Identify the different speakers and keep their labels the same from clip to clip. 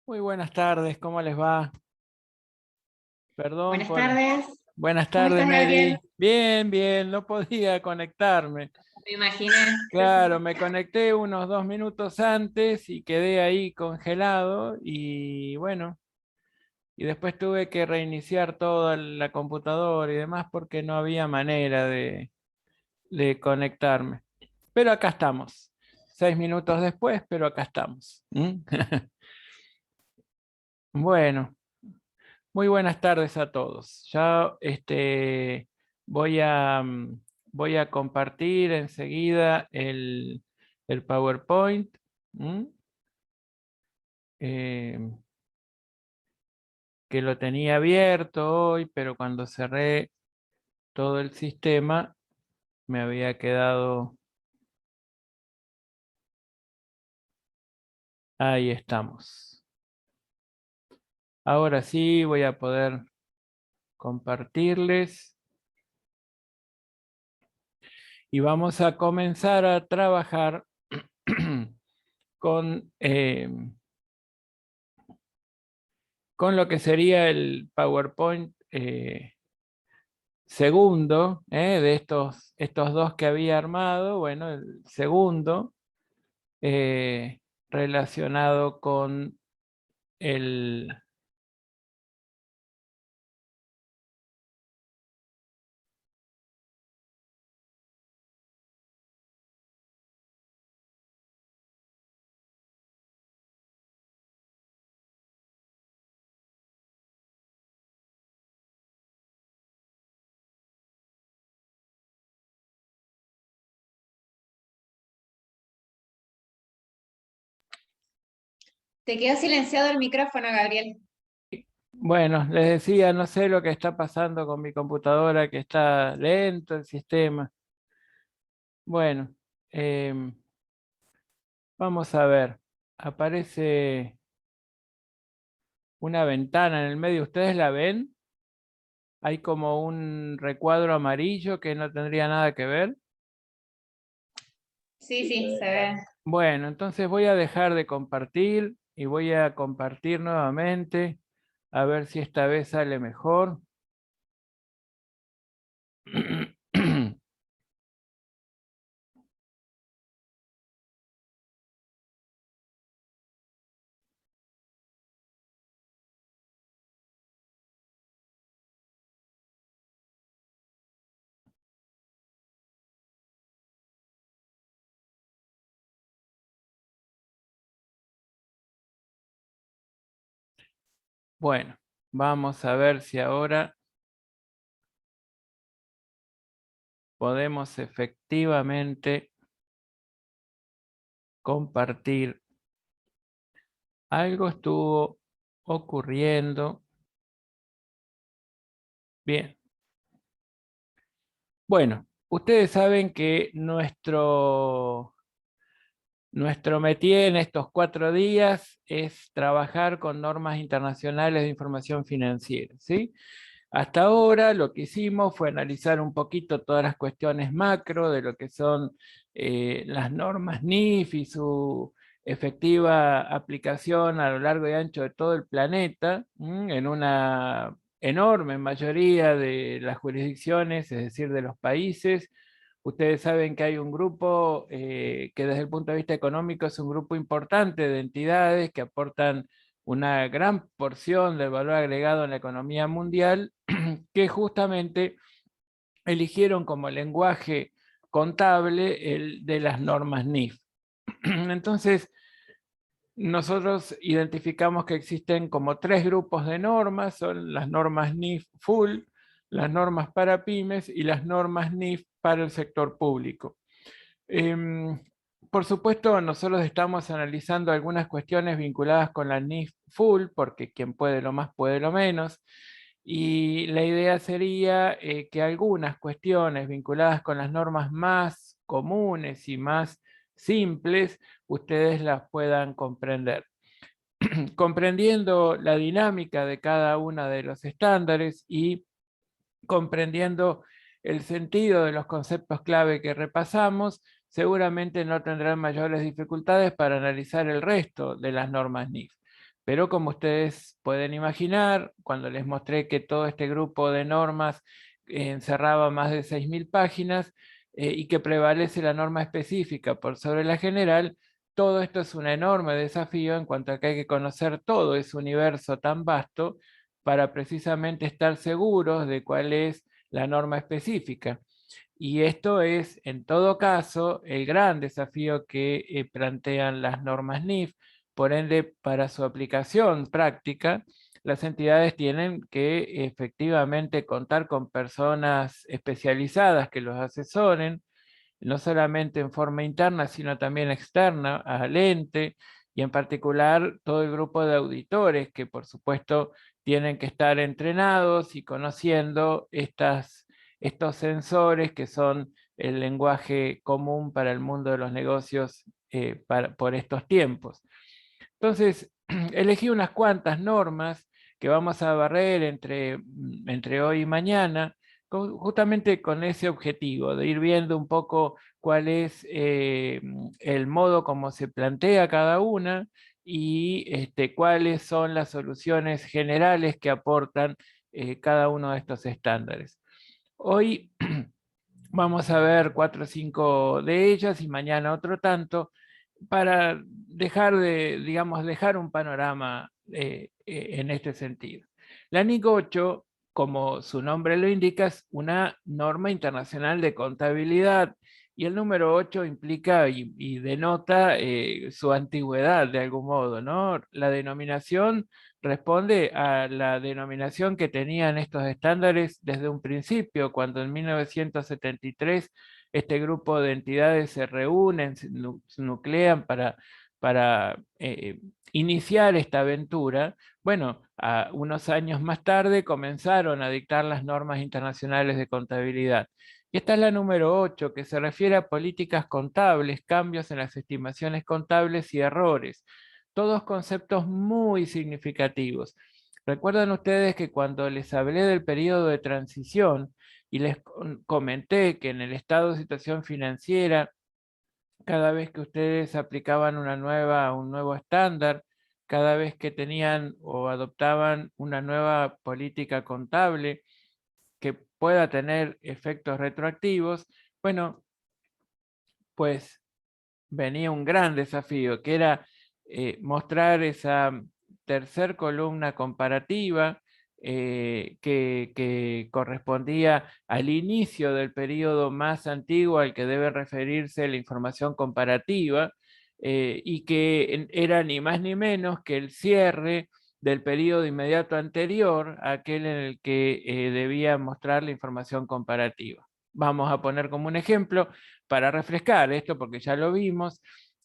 Speaker 1: Muy buenas tardes, ¿cómo les va? Perdón
Speaker 2: Buenas
Speaker 1: por...
Speaker 2: tardes,
Speaker 1: Buenas
Speaker 2: ¿cómo
Speaker 1: tardes,
Speaker 2: estás, Gabriel?
Speaker 1: Mary. Bien, bien, no podía conectarme.
Speaker 2: Me imaginé.
Speaker 1: Claro, me conecté unos 2 minutos antes y quedé ahí congelado y bueno, y después tuve que reiniciar toda la computadora y demás porque no había manera de conectarme. Pero acá estamos. 6 minutos después, pero acá estamos. ¿Mm? Bueno. Muy buenas tardes a todos. Ya voy voy a compartir enseguida el PowerPoint. ¿M? Eh, que lo tenía abierto hoy, pero cuando cerré todo el sistema me había quedado. Ahí estamos. Ahora sí voy a poder compartirles y vamos a comenzar a trabajar con con lo que sería el PowerPoint segundo, de estos dos que había armado. Bueno, el segundo eh, relacionado con el...
Speaker 2: Te quedó silenciado el micrófono, Gabriel.
Speaker 1: Bueno, les decía, no sé lo que está pasando con mi computadora, que está lento el sistema. Bueno, em, vamos a ver. Aparece una ventana en el medio. ¿Ustedes la ven? Hay como un recuadro amarillo que no tendría nada que ver.
Speaker 2: Sí, sí, se ve.
Speaker 1: Bueno, entonces voy a dejar de compartir y voy a compartir nuevamente a ver si esta vez sale mejor. Bueno, vamos a ver si ahora podemos efectivamente compartir. Algo estuvo ocurriendo. Bien. Bueno, ustedes saben que nuestro métier en estos 4 días es trabajar con normas internacionales de información financiera, ¿sí? Hasta ahora lo que hicimos fue analizar un poquito todas las cuestiones macro de lo que son las normas NIF y su efectiva aplicación a lo largo y ancho de todo el planeta, en una enorme mayoría de las jurisdicciones, es decir, de los países. Ustedes saben que hay un grupo que desde el punto de vista económico es un grupo importante de entidades que aportan una gran porción del valor agregado en la economía mundial, que justamente eligieron como lenguaje contable el de las normas NIF. Entonces, nosotros identificamos que existen como 3 grupos de normas: son las normas NIF Full, las normas para pymes y las normas NIF para el sector público. Em, por supuesto, nosotros estamos analizando algunas cuestiones vinculadas con la NIF Full, porque quien puede lo más puede lo menos, y la idea sería que algunas cuestiones vinculadas con las normas más comunes y más simples, ustedes las puedan comprender. Comprendiendo la dinámica de cada uno de los estándares y comprendiendo el sentido de los conceptos clave que repasamos, seguramente no tendrán mayores dificultades para analizar el resto de las normas NIF. Pero como ustedes pueden imaginar, cuando les mostré que todo este grupo de normas encerraba más de 6.000 páginas y que prevalece la norma específica por sobre la general, todo esto es un enorme desafío en cuanto a que hay que conocer todo ese universo tan vasto para precisamente estar seguros de cuál es la norma específica. Y esto es, en todo caso, el gran desafío que plantean las normas NIF. Por ende, para su aplicación práctica, las entidades tienen que efectivamente contar con personas especializadas que los asesoren, no solamente en forma interna, sino también externa al ente, y en particular todo el grupo de auditores que por supuesto tienen que estar entrenados y conociendo estos sensores que son el lenguaje común para el mundo de los negocios por estos tiempos. Entonces, elegí unas cuantas normas que vamos a barrer entre hoy y mañana, justamente con ese objetivo de ir viendo un poco cuál es el modo como se plantea cada una y cuáles son las soluciones generales que aportan cada uno de estos estándares. Hoy vamos a ver 4 o 5 de ellas y mañana otro tanto para dejar un panorama en este sentido. La NIC 8, como su nombre lo indica, es una norma internacional de contabilidad y el número 8 implica y denota su antigüedad de algún modo, ¿no? La denominación responde a la denominación que tenían estos estándares desde un principio, cuando en 1973 este grupo de entidades se reúnen, se nuclean para iniciar esta aventura. Bueno, unos años más tarde comenzaron a dictar las normas internacionales de contabilidad. Y esta es la número 8, que se refiere a políticas contables, cambios en las estimaciones contables y errores. Todos conceptos muy significativos. Recuerdan ustedes que cuando les hablé del periodo de transición y les comenté que en el estado de situación financiera, cada vez que ustedes aplicaban un nuevo estándar, cada vez que tenían o adoptaban una nueva política contable que pueda tener efectos retroactivos, bueno, pues venía un gran desafío, que era mostrar esa tercer columna comparativa que correspondía al inicio del periodo más antiguo al que debe referirse la información comparativa y que era ni más ni menos que el cierre del periodo inmediato anterior a aquel en el que debía mostrar la información comparativa. Vamos a poner como un ejemplo para refrescar esto, porque ya lo vimos.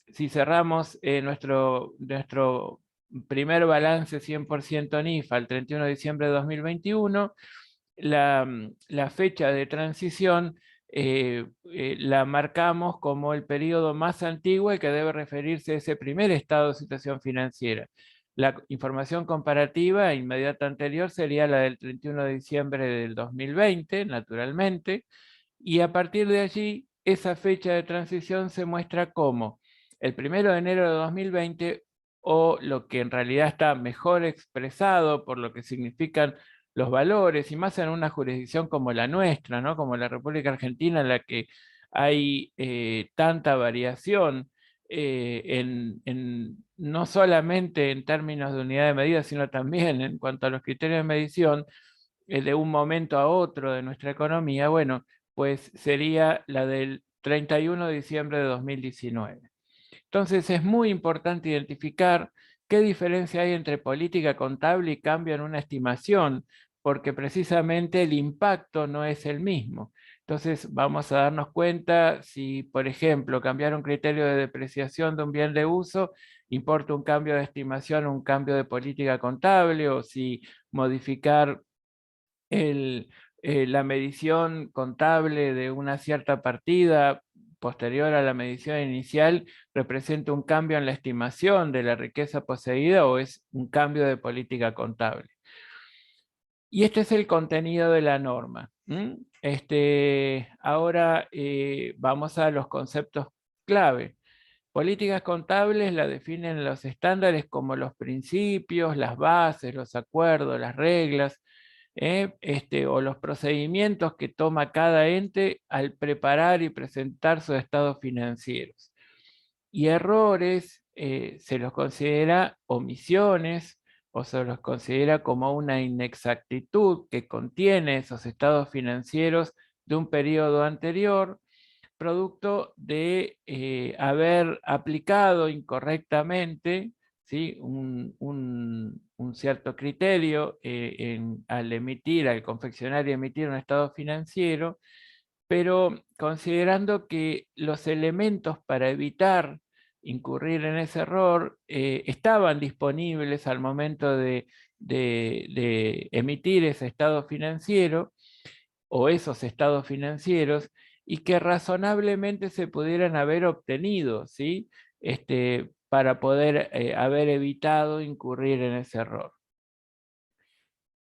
Speaker 1: Si cerramos nuestro primer balance 100% NIF al 31 de diciembre de 2021, la fecha de transición la marcamos como el periodo más antiguo al que debe referirse ese primer estado de situación financiera. La información comparativa inmediata anterior sería la del 31 de diciembre del 2020, naturalmente, y a partir de allí esa fecha de transición se muestra como el 1 de enero de 2020 o lo que en realidad está mejor expresado por lo que significan los valores y más en una jurisdicción como la nuestra, ¿no? Como la República Argentina, en la que hay tanta variación no solamente en términos de unidad de medida, sino también en cuanto a los criterios de medición de un momento a otro de nuestra economía. Bueno, pues sería la del 31 de diciembre de 2019. Entonces es muy importante identificar qué diferencia hay entre política contable y cambio en una estimación, porque precisamente el impacto no es el mismo. Entonces vamos a darnos cuenta si, por ejemplo, cambiar un criterio de depreciación de un bien de uso importa un cambio de estimación, un cambio de política contable, o si modificar la medición contable de una cierta partida posterior a la medición inicial representa un cambio en la estimación de la riqueza poseída o es un cambio de política contable. Y este es el contenido de la norma. Ahora vamos a los conceptos clave. Políticas contables la definen los estándares como los principios, las bases, los acuerdos, las reglas, o los procedimientos que toma cada ente al preparar y presentar sus estados financieros. Y errores se los considera omisiones o se los considera como una inexactitud que contiene esos estados financieros de un periodo anterior, producto de haber aplicado incorrectamente, ¿sí? un cierto criterio al confeccionar y emitir un estado financiero, pero considerando que los elementos para evitar incurrir en ese error estaban disponibles al momento de emitir ese estado financiero o esos estados financieros, y que razonablemente se pudieran haber obtenido, ¿sí? Para poder haber evitado incurrir en ese error.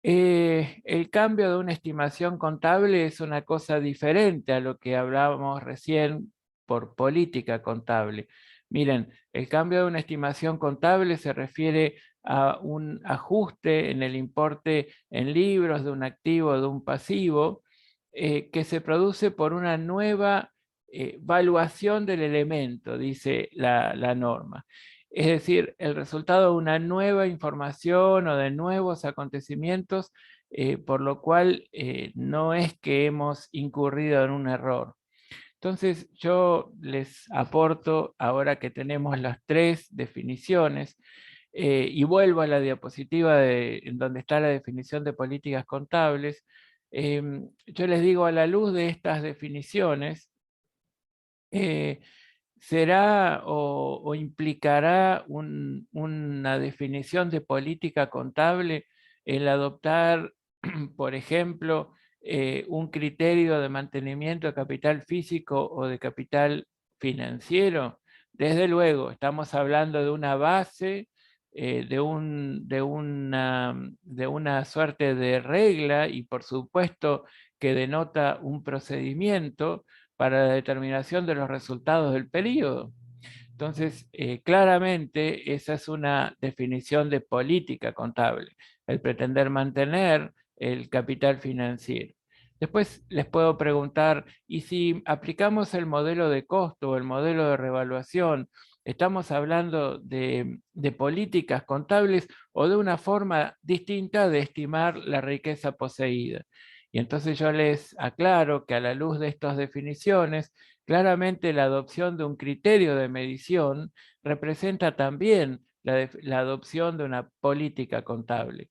Speaker 1: El cambio de una estimación contable es una cosa diferente a lo que hablábamos recién por política contable. Miren, el cambio de una estimación contable se refiere a un ajuste en el importe en libros de un activo o de un pasivo que se produce por una nueva valuación del elemento, dice la norma. Es decir, el resultado de una nueva información o de nuevos acontecimientos, por lo cual no es que hemos incurrido en un error. Entonces yo les aporto, ahora que tenemos las tres definiciones, y vuelvo a la diapositiva en donde está la definición de políticas contables, yo les digo, a la luz de estas definiciones, ¿será o implicará una definición de política contable el adoptar, por ejemplo, un criterio de mantenimiento de capital físico o de capital financiero? Desde luego, estamos hablando de una base, de una suerte de regla, y por supuesto que denota un procedimiento para la determinación de los resultados del periodo. Entonces, claramente esa es una definición de política contable, el pretender mantener el capital financiero. Después les puedo preguntar, ¿y si aplicamos el modelo de costo o el modelo de revaluación, estamos hablando de políticas contables o de una forma distinta de estimar la riqueza poseída? Y entonces yo les aclaro que a la luz de estas definiciones, claramente la adopción de un criterio de medición representa también la adopción de una política contable.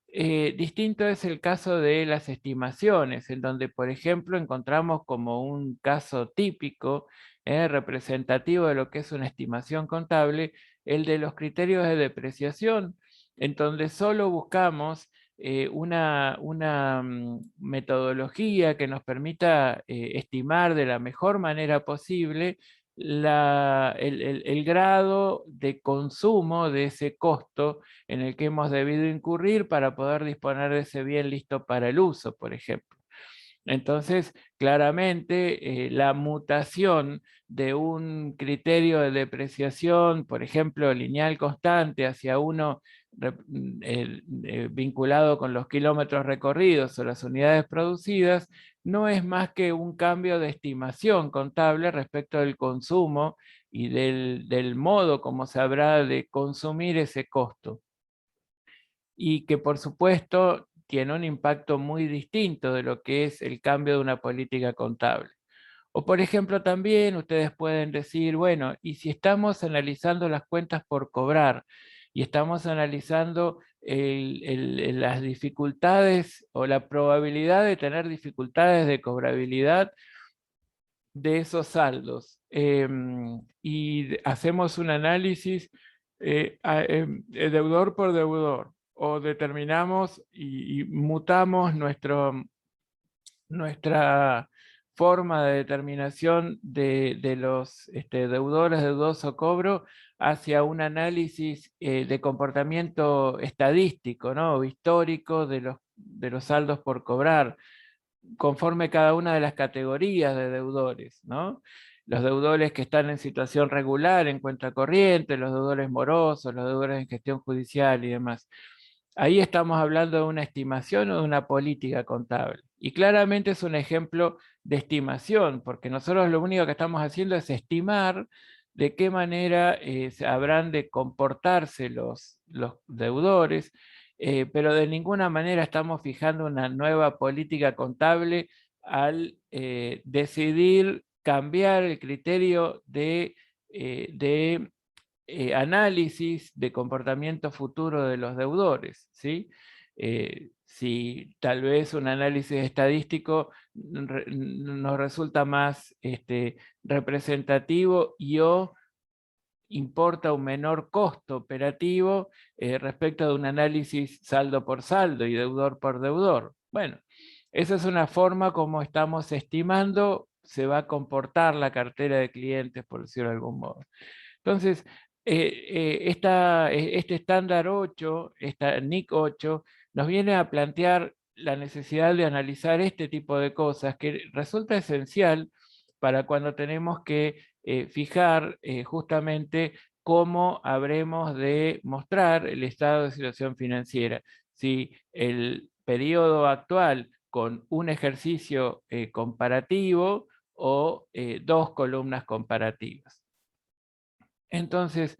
Speaker 1: Distinto es el caso de las estimaciones, en donde, por ejemplo, encontramos como un caso típico, representativo de lo que es una estimación contable, el de los criterios de depreciación, en donde solo buscamos una metodología que nos permita estimar de la mejor manera posible el grado de consumo de ese costo en el que hemos debido incurrir para poder disponer de ese bien listo para el uso, por ejemplo. Entonces, claramente, la mutación de un criterio de depreciación, por ejemplo, lineal constante, hacia uno vinculado con los kilómetros recorridos o las unidades producidas, no es más que un cambio de estimación contable respecto del consumo y del modo como se habrá de consumir ese costo. Y que por supuesto tiene un impacto muy distinto de lo que es el cambio de una política contable. O por ejemplo también ustedes pueden decir, bueno, y si estamos analizando las cuentas por cobrar y estamos analizando las dificultades o la probabilidad de tener dificultades de cobrabilidad de esos saldos, y hacemos un análisis deudor por deudor, o determinamos y mutamos nuestra forma de determinación de los deudores de dudoso cobro hacia un análisis de comportamiento estadístico, ¿no? O histórico de los saldos por cobrar, conforme cada una de las categorías de deudores, ¿no? los deudores que están en situación regular, en cuenta corriente, los deudores morosos, los deudores en gestión judicial y demás. Ahí estamos hablando de una estimación o de una política contable. Y claramente es un ejemplo de estimación, porque nosotros lo único que estamos haciendo es estimar de qué manera habrán de comportarse los deudores, pero de ninguna manera estamos fijando una nueva política contable al decidir cambiar el criterio de análisis de comportamiento futuro de los deudores, ¿sí? Si tal vez un análisis estadístico nos resulta más representativo y o importa un menor costo operativo respecto de un análisis saldo por saldo y deudor por deudor. Bueno, esa es una forma como estamos estimando se va a comportar la cartera de clientes, por decirlo de algún modo. Entonces, este estándar 8, esta NIC 8, nos viene a plantear la necesidad de analizar este tipo de cosas que resulta esencial para cuando tenemos que fijar justamente cómo habremos de mostrar el estado de situación financiera. Si el periodo actual con un ejercicio comparativo o dos columnas comparativas. Entonces,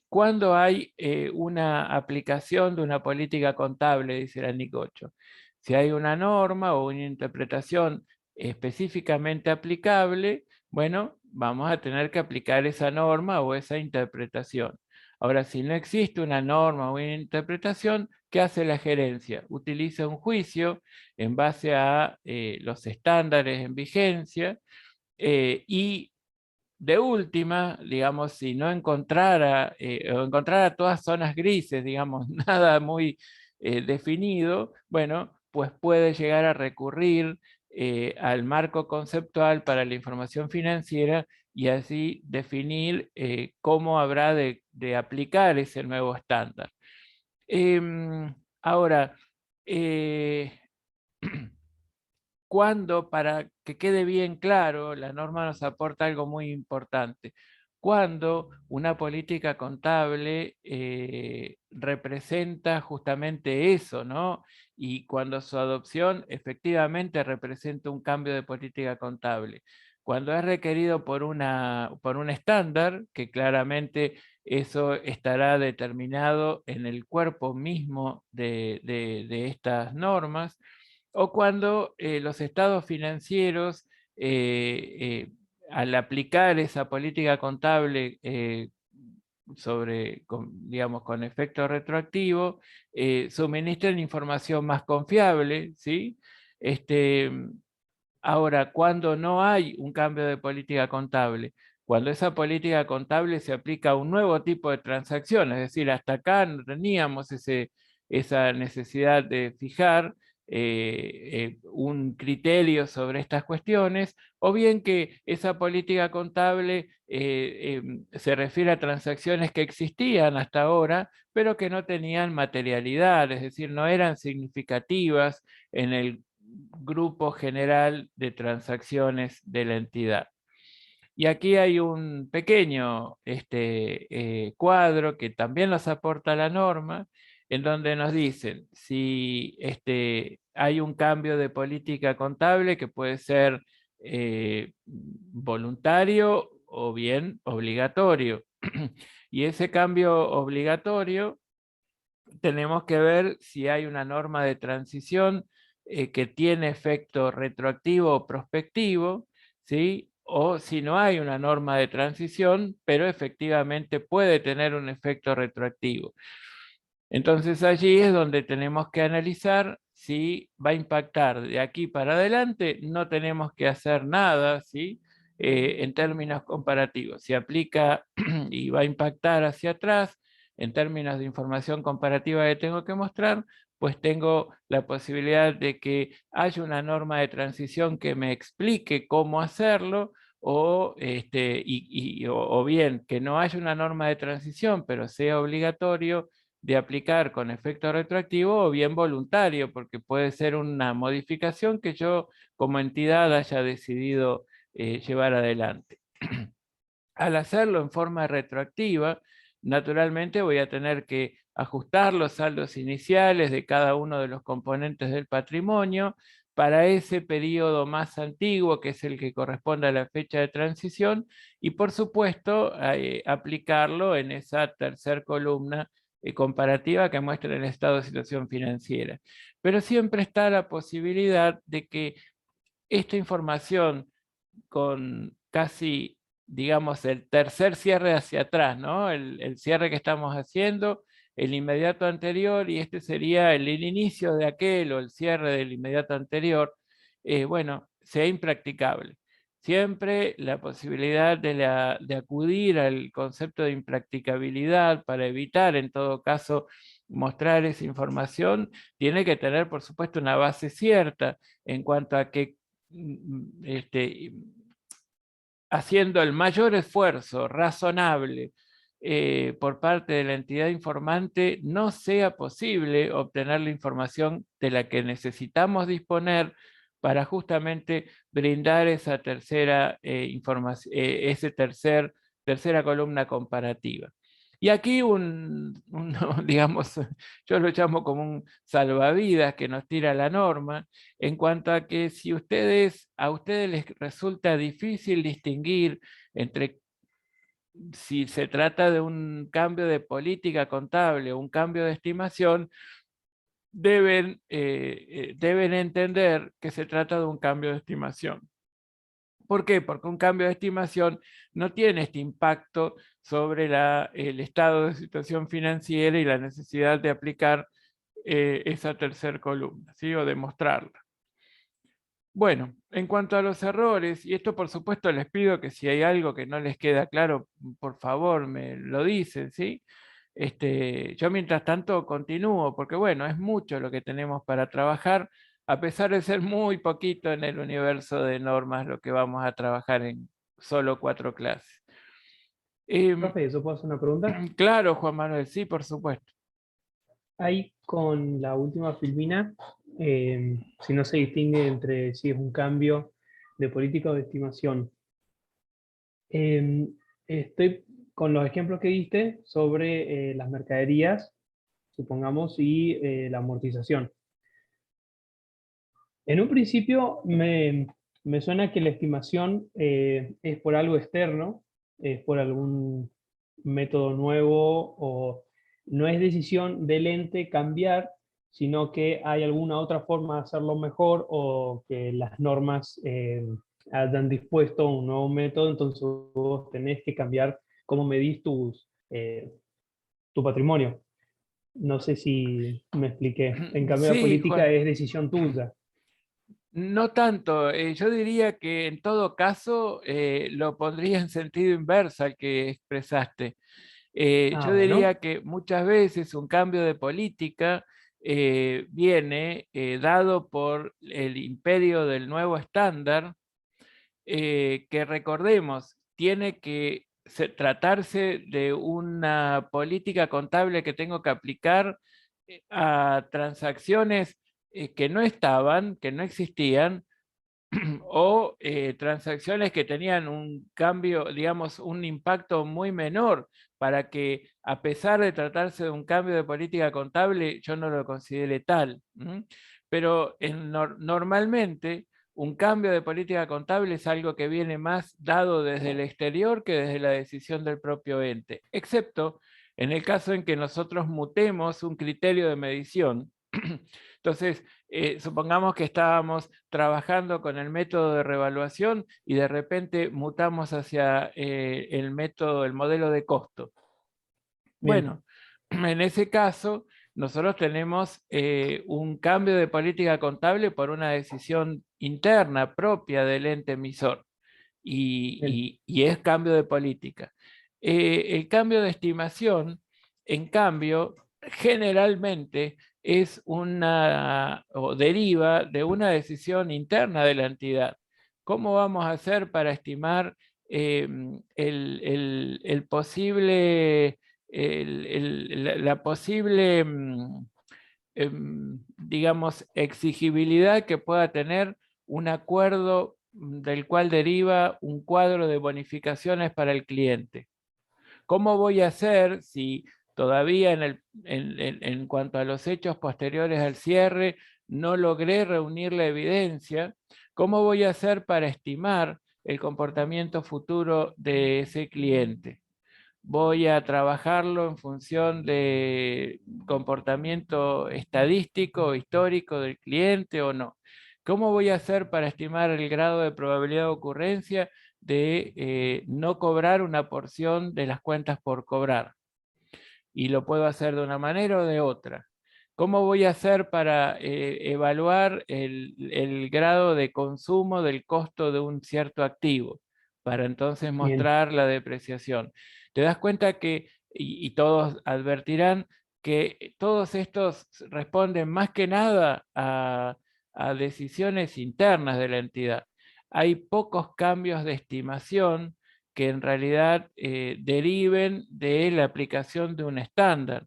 Speaker 1: cuando hay una aplicación de una política contable, dice la NIC 8, si hay una norma o una interpretación específicamente aplicable, bueno, vamos a tener que aplicar esa norma o esa interpretación. Ahora, si no existe una norma o una interpretación, ¿qué hace la gerencia? Utiliza un juicio en base a los estándares en vigencia y de última, digamos, si no encontrara o encontrara todas zonas grises, digamos, nada muy definido, bueno, pues puede llegar a recurrir al marco conceptual para la información financiera y así definir cómo habrá de aplicar ese nuevo estándar. Ahora, cuando, para que quede bien claro, la norma nos aporta algo muy importante. Cuando una política contable representa justamente eso, ¿no? Y cuando su adopción efectivamente representa un cambio de política contable. Cuando es requerido por un estándar, que claramente eso estará determinado en el cuerpo mismo de estas normas, o cuando los estados financieros, al aplicar esa política contable digamos, con efecto retroactivo, suministran información más confiable, ¿sí? Ahora, cuando no hay un cambio de política contable, cuando esa política contable se aplica a un nuevo tipo de transacción, es decir, hasta acá no teníamos esa necesidad de fijar un criterio sobre estas cuestiones, o bien que esa política contable se refiere a transacciones que existían hasta ahora, pero que no tenían materialidad, es decir, no eran significativas en el grupo general de transacciones de la entidad. Y aquí hay un pequeño cuadro que también nos aporta la norma, en donde nos dicen si hay un cambio de política contable que puede ser voluntario o bien obligatorio. Y ese cambio obligatorio tenemos que ver si hay una norma de transición que tiene efecto retroactivo o prospectivo, ¿sí? O si no hay una norma de transición, pero efectivamente puede tener un efecto retroactivo. Entonces allí es donde tenemos que analizar si va a impactar de aquí para adelante. No tenemos que hacer nada, ¿sí? En términos comparativos. Si aplica y va a impactar hacia atrás, en términos de información comparativa que tengo que mostrar, pues tengo la posibilidad de que haya una norma de transición que me explique cómo hacerlo, o bien que no haya una norma de transición, pero sea obligatorio de aplicar con efecto retroactivo, o bien voluntario, porque puede ser una modificación que yo como entidad haya decidido llevar adelante. Al hacerlo en forma retroactiva, naturalmente voy a tener que ajustar los saldos iniciales de cada uno de los componentes del patrimonio para ese periodo más antiguo, que es el que corresponde a la fecha de transición, y por supuesto aplicarlo en esa tercera columna comparativa que muestra el estado de situación financiera. Pero siempre está la posibilidad de que esta información con casi, digamos, el tercer cierre hacia atrás, ¿no? El cierre que estamos haciendo, el inmediato anterior, y este sería el inicio de aquel o el cierre del inmediato anterior, bueno, sea impracticable. Siempre la posibilidad de acudir al concepto de impracticabilidad para evitar, en todo caso, mostrar esa información, tiene que tener, por supuesto, una base cierta en cuanto a que haciendo el mayor esfuerzo razonable por parte de la entidad informante, no sea posible obtener la información de la que necesitamos disponer para justamente brindar esa tercera información, tercera columna comparativa. Y aquí digamos, yo lo llamo como un salvavidas que nos tira la norma, en cuanto a que si a ustedes les resulta difícil distinguir entre si se trata de un cambio de política contable o un cambio de estimación, deben entender que se trata de un cambio de estimación. ¿Por qué? Porque un cambio de estimación no tiene este impacto sobre el estado de situación financiera y la necesidad de aplicar esa tercera columna, ¿sí? O demostrarla. Bueno, en cuanto a los errores, y esto por supuesto les pido que si hay algo que no les queda claro, por favor me lo dicen, ¿sí? Yo mientras tanto continúo, porque bueno, es mucho lo que tenemos para trabajar, a pesar de ser muy poquito en el universo de normas lo que vamos a trabajar en solo 4 clases.
Speaker 3: Profe, ¿eso puedo hacer una pregunta?
Speaker 1: Claro, Juan Manuel, sí, por supuesto.
Speaker 3: Ahí con la última filmina, si no se distingue entre si es un cambio de política o de estimación. Estoy con los ejemplos que diste sobre las mercaderías, supongamos, y la amortización. En un principio me suena que la estimación es por algo externo, es por algún método nuevo, o no es decisión del ente cambiar, sino que hay alguna otra forma de hacerlo mejor, o que las normas hayan dispuesto un nuevo método, entonces vos tenés que cambiar cómo medís tu patrimonio. No sé si me expliqué. En cambio, la
Speaker 1: Sí,
Speaker 3: política
Speaker 1: Juan.
Speaker 3: es decisión tuya.
Speaker 1: No tanto, yo diría que en todo caso lo pondría en sentido inverso al que expresaste.
Speaker 3: Ah,
Speaker 1: Yo
Speaker 3: bueno.
Speaker 1: diría que muchas veces un cambio de política viene dado por el imperio del nuevo estándar, que recordemos, tiene que tratarse de una política contable que tengo que aplicar a transacciones que no estaban, que no existían, o transacciones que tenían un cambio, digamos, un impacto muy menor, para que a pesar de tratarse de un cambio de política contable, yo no lo considere tal. Pero normalmente un cambio de política contable es algo que viene más dado desde el exterior que desde la decisión del propio ente, excepto en el caso en que nosotros mutemos un criterio de medición. Entonces, supongamos que estábamos trabajando con el método de revaluación y de repente mutamos hacia el modelo de costo.
Speaker 3: Bien.
Speaker 1: Bueno, en ese caso, nosotros tenemos un cambio de política contable por una decisión interna propia del ente emisor, y es cambio de política. El cambio de estimación, en cambio, generalmente es o deriva de una decisión interna de la entidad. ¿Cómo vamos a hacer para estimar el posible, la posible, digamos, exigibilidad que pueda tener un acuerdo del cual deriva un cuadro de bonificaciones para el cliente. ¿Cómo voy a hacer si todavía en cuanto a los hechos posteriores al cierre no logré reunir la evidencia? ¿Cómo voy a hacer para estimar el comportamiento futuro de ese cliente? ¿Voy a trabajarlo en función de comportamiento estadístico, histórico del cliente o no? ¿Cómo voy a hacer para estimar el grado de probabilidad de ocurrencia de no cobrar una porción de las cuentas por cobrar? Y lo puedo hacer de una manera o de otra. ¿Cómo voy a hacer para evaluar el grado de consumo del costo de un cierto activo? Para entonces mostrar la depreciación. Te das cuenta que, y todos advertirán, que todos estos responden más que nada a decisiones internas de la entidad. Hay pocos cambios de estimación que en realidad deriven de la aplicación de un estándar.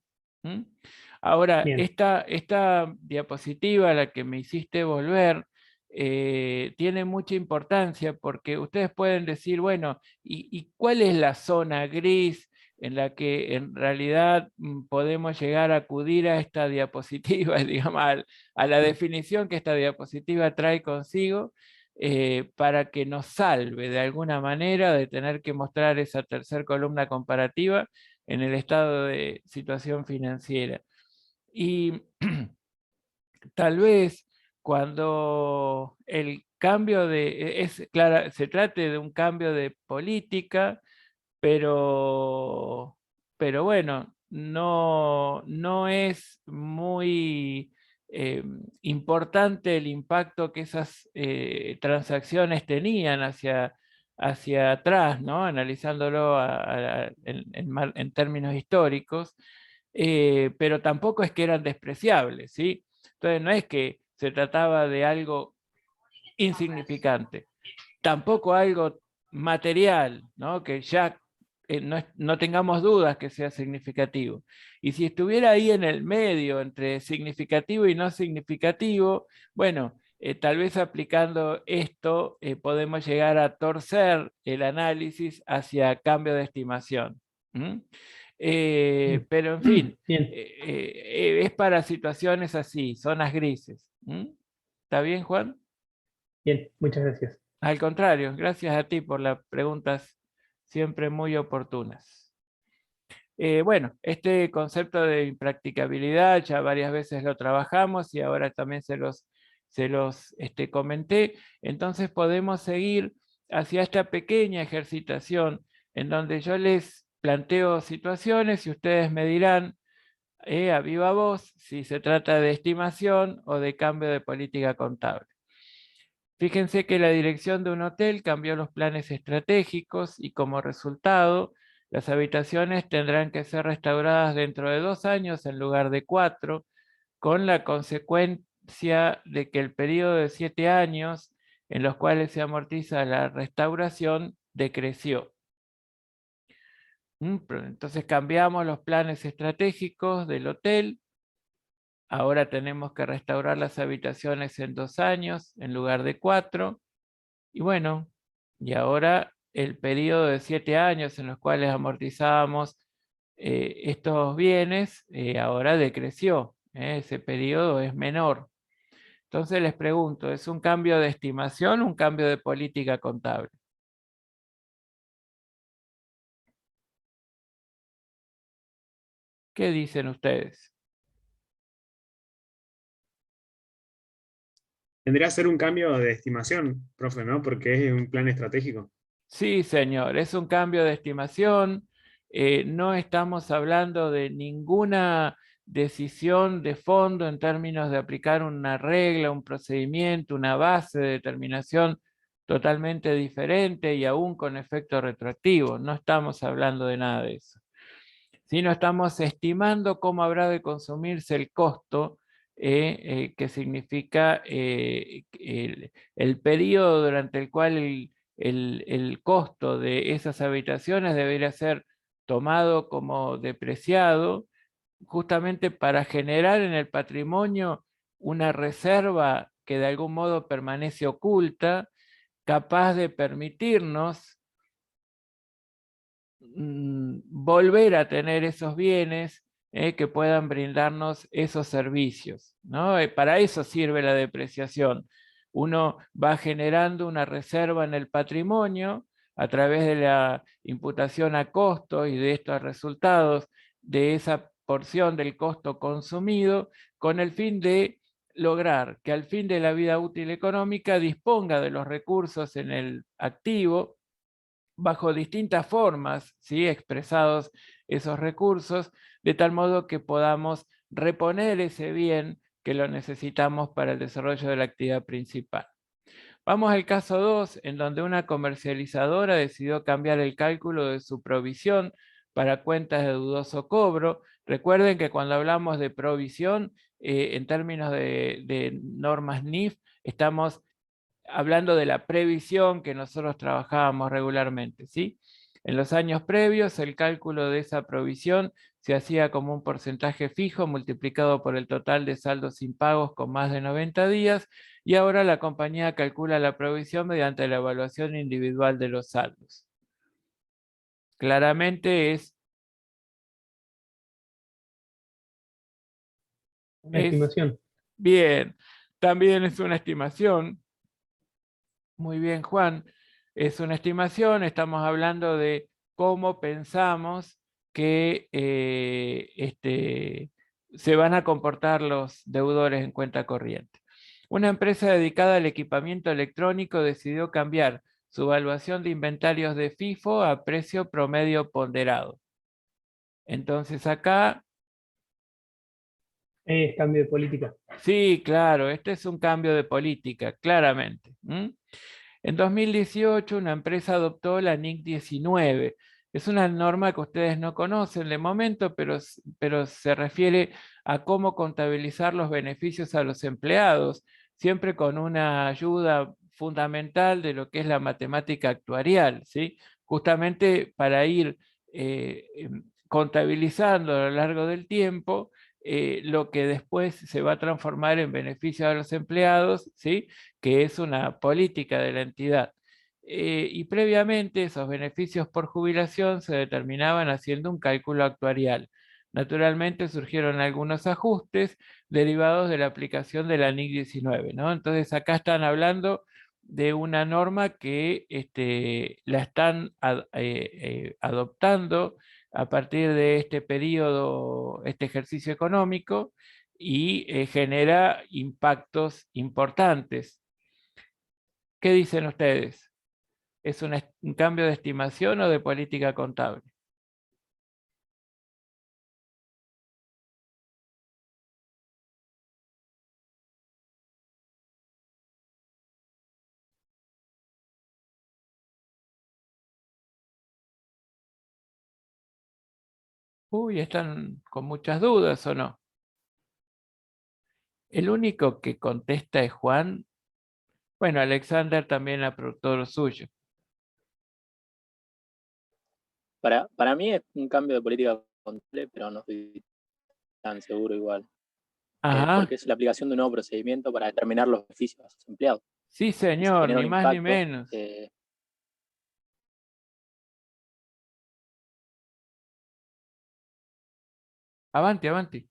Speaker 1: Ahora, esta diapositiva a la que me hiciste volver tiene mucha importancia porque ustedes pueden decir, bueno, ¿y cuál es la zona gris en la que en realidad podemos llegar a acudir a esta diapositiva, digamos, a la definición que esta diapositiva trae consigo? Para que nos salve de alguna manera de tener que mostrar esa tercera columna comparativa en el estado de situación financiera. Y tal vez cuando el cambio se trate de un cambio de política, pero bueno, no es muy importante el impacto que esas transacciones tenían hacia atrás, ¿no? Analizándolo en términos históricos, pero tampoco es que eran despreciables, ¿sí? Entonces no es que se trataba de algo insignificante, tampoco algo material, ¿no? Que ya no tengamos dudas que sea significativo. Y si estuviera ahí en el medio, entre significativo y no significativo, bueno, tal vez aplicando esto podemos llegar a torcer el análisis hacia cambio de estimación. Pero en fin, es para situaciones así, zonas grises. ¿Está bien, Juan?
Speaker 3: Bien, muchas gracias.
Speaker 1: Al contrario, gracias a ti por las preguntas siempre muy oportunas. Bueno, este concepto de impracticabilidad ya varias veces lo trabajamos y ahora también se los comenté. Entonces podemos seguir hacia esta pequeña ejercitación en donde yo les planteo situaciones y ustedes me dirán a viva voz si se trata de estimación o de cambio de política contable. Fíjense que la dirección de un hotel cambió los planes estratégicos y como resultado, las habitaciones tendrán que ser restauradas dentro de 2 años en lugar de 4, con la consecuencia de que el periodo de 7 años en los cuales se amortiza la restauración decreció. Entonces cambiamos los planes estratégicos del hotel. Ahora tenemos que restaurar las habitaciones en 2 años en lugar de 4. Y bueno, y ahora el periodo de 7 años en los cuales amortizábamos estos bienes, ahora decreció. Ese periodo es menor. Entonces les pregunto, ¿es un cambio de estimación o un cambio de política contable? ¿Qué dicen ustedes?
Speaker 4: Tendría que ser un cambio de estimación, profe, ¿no? Porque es un plan estratégico.
Speaker 1: Sí, señor, es un cambio de estimación. No estamos hablando de ninguna decisión de fondo en términos de aplicar una regla, un procedimiento, una base de determinación totalmente diferente y aún con efecto retroactivo. No estamos hablando de nada de eso. Sino estamos estimando cómo habrá de consumirse el costo que significa el periodo durante el cual el costo de esas habitaciones debería ser tomado como depreciado, justamente para generar en el patrimonio una reserva que de algún modo permanece oculta capaz de permitirnos volver a tener esos bienes que puedan brindarnos esos servicios, ¿no? Para eso sirve la depreciación. Uno va generando una reserva en el patrimonio a través de la imputación a costo y de estos resultados de esa porción del costo consumido, con el fin de lograr que al fin de la vida útil económica disponga de los recursos en el activo bajo distintas formas, ¿sí? Expresados esos recursos, de tal modo que podamos reponer ese bien que lo necesitamos para el desarrollo de la actividad principal. Vamos al caso 2, en donde una comercializadora decidió cambiar el cálculo de su provisión para cuentas de dudoso cobro. Recuerden que cuando hablamos de provisión, en términos de normas NIF, estamos hablando de la previsión que nosotros trabajábamos regularmente, ¿sí? En los años previos, el cálculo de esa provisión se hacía como un porcentaje fijo multiplicado por el total de saldos impagos con más de 90 días, y ahora la compañía calcula la provisión mediante la evaluación individual de los saldos. Claramente es
Speaker 3: Una estimación.
Speaker 1: bien, también es una estimación. Muy bien, Juan. Es una estimación, estamos hablando de cómo pensamos que se van a comportar los deudores en cuenta corriente. Una empresa dedicada al equipamiento electrónico decidió cambiar su evaluación de inventarios de FIFO a precio promedio ponderado. Entonces acá...
Speaker 3: Es cambio de política.
Speaker 1: Sí, claro, este es un cambio de política, claramente. En 2018, una empresa adoptó la NIC 19. Es una norma que ustedes no conocen de momento, pero se refiere a cómo contabilizar los beneficios a los empleados, siempre con una ayuda fundamental de lo que es la matemática actuarial, ¿sí? Justamente para ir contabilizando a lo largo del tiempo lo que después se va a transformar en beneficio a los empleados, ¿sí? Que es una política de la entidad. Y previamente esos beneficios por jubilación se determinaban haciendo un cálculo actuarial. Naturalmente surgieron algunos ajustes derivados de la aplicación de la NIC 19, ¿no? Entonces acá están hablando de una norma que la están adoptando a partir de este periodo, este ejercicio económico, y genera impactos importantes. ¿Qué dicen ustedes? ¿Es un cambio de estimación o de política contable? Uy, están con muchas dudas, ¿o no? El único que contesta es Juan. Bueno, Alexander también aportó lo suyo.
Speaker 5: Para mí es un cambio de política contable, pero no estoy tan seguro igual.
Speaker 1: Ajá.
Speaker 5: Porque es la aplicación de un nuevo procedimiento para determinar los beneficios a sus empleados.
Speaker 1: Sí,
Speaker 5: Y si
Speaker 1: señor,
Speaker 5: genera
Speaker 1: ni
Speaker 5: un
Speaker 1: más ni
Speaker 5: impacto,
Speaker 1: menos. Avanti, avanti.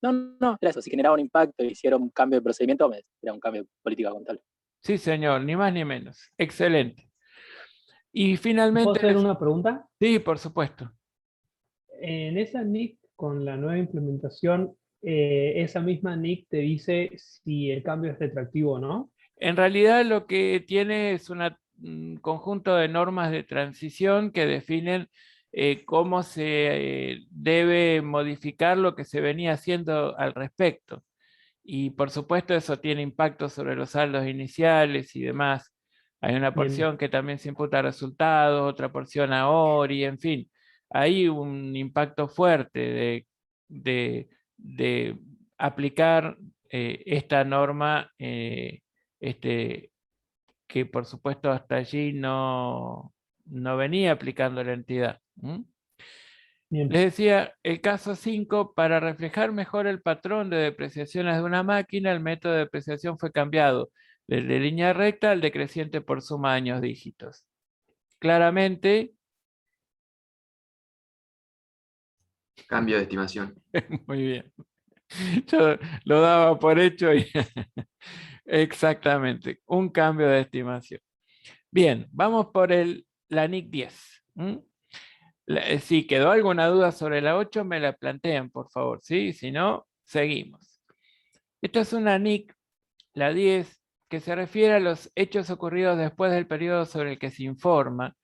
Speaker 5: No, era eso. Si generaba un impacto y hiciera un cambio de procedimiento, era un cambio de política contable.
Speaker 1: Sí, señor, ni más ni menos. Excelente. Y
Speaker 3: ¿Puedo
Speaker 1: finalmente...
Speaker 3: hacer una pregunta?
Speaker 1: Sí, por supuesto.
Speaker 3: En esa NIC, con la nueva implementación, esa misma NIC te dice si el cambio es retroactivo o no.
Speaker 1: En realidad lo que tiene es un conjunto de normas de transición que definen cómo se debe modificar lo que se venía haciendo al respecto. Y por supuesto eso tiene impacto sobre los saldos iniciales y demás. Hay una
Speaker 3: Bien.
Speaker 1: porción que también se imputa a resultados, otra porción a ORI, en fin. Hay un impacto fuerte de aplicar esta norma que por supuesto hasta allí no venía aplicando la entidad.
Speaker 3: Bien.
Speaker 1: Les decía, el caso 5, para reflejar mejor el patrón de depreciaciones de una máquina, el método de depreciación fue cambiado de línea recta al decreciente por suma de años dígitos. Claramente,
Speaker 6: Cambio de estimación.
Speaker 1: muy bien. Yo lo daba por hecho y exactamente, un cambio de estimación. Bien, vamos por la NIC 10. Si quedó alguna duda sobre la 8, me la plantean, por favor, ¿sí? Si no, seguimos. Esta es una NIC, la 10, que se refiere a los hechos ocurridos después del periodo sobre el que se informa.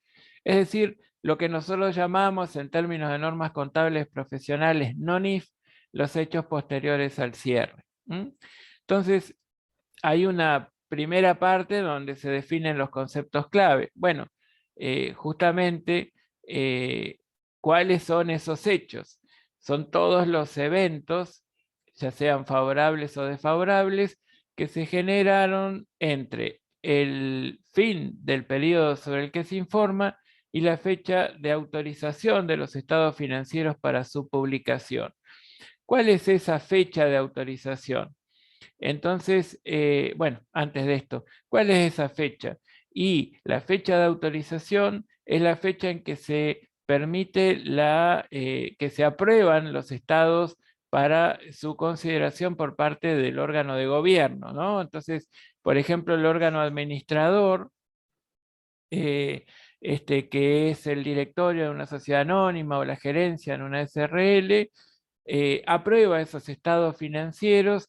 Speaker 1: Es decir, lo que nosotros llamamos en términos de normas contables profesionales NONIF, los hechos posteriores al cierre. Entonces, hay una primera parte donde se definen los conceptos clave. Bueno, justamente, ¿cuáles son esos hechos? Son todos los eventos, ya sean favorables o desfavorables, que se generaron entre el fin del periodo sobre el que se informa y la fecha de autorización de los estados financieros para su publicación. ¿Cuál es esa fecha de autorización? Entonces, bueno, antes de esto, ¿cuál es esa fecha? Y la fecha de autorización es la fecha en que se permite que se aprueban los estados para su consideración por parte del órgano de gobierno, ¿no? Entonces, por ejemplo, el órgano administrador, que es el directorio de una sociedad anónima o la gerencia en una SRL, aprueba esos estados financieros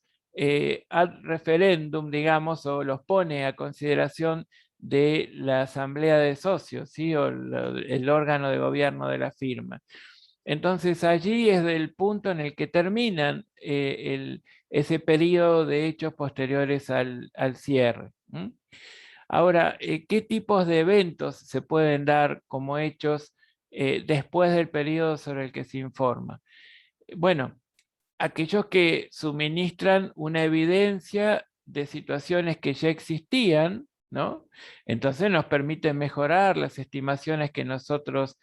Speaker 1: ad referéndum, digamos, o los pone a consideración de la asamblea de socios, ¿sí? O el órgano de gobierno de la firma. Entonces allí es el punto en el que terminan ese periodo de hechos posteriores al cierre. Ahora, ¿qué tipos de eventos se pueden dar como hechos después del periodo sobre el que se informa? Bueno, aquellos que suministran una evidencia de situaciones que ya existían, ¿no? Entonces nos permiten mejorar las estimaciones que nosotros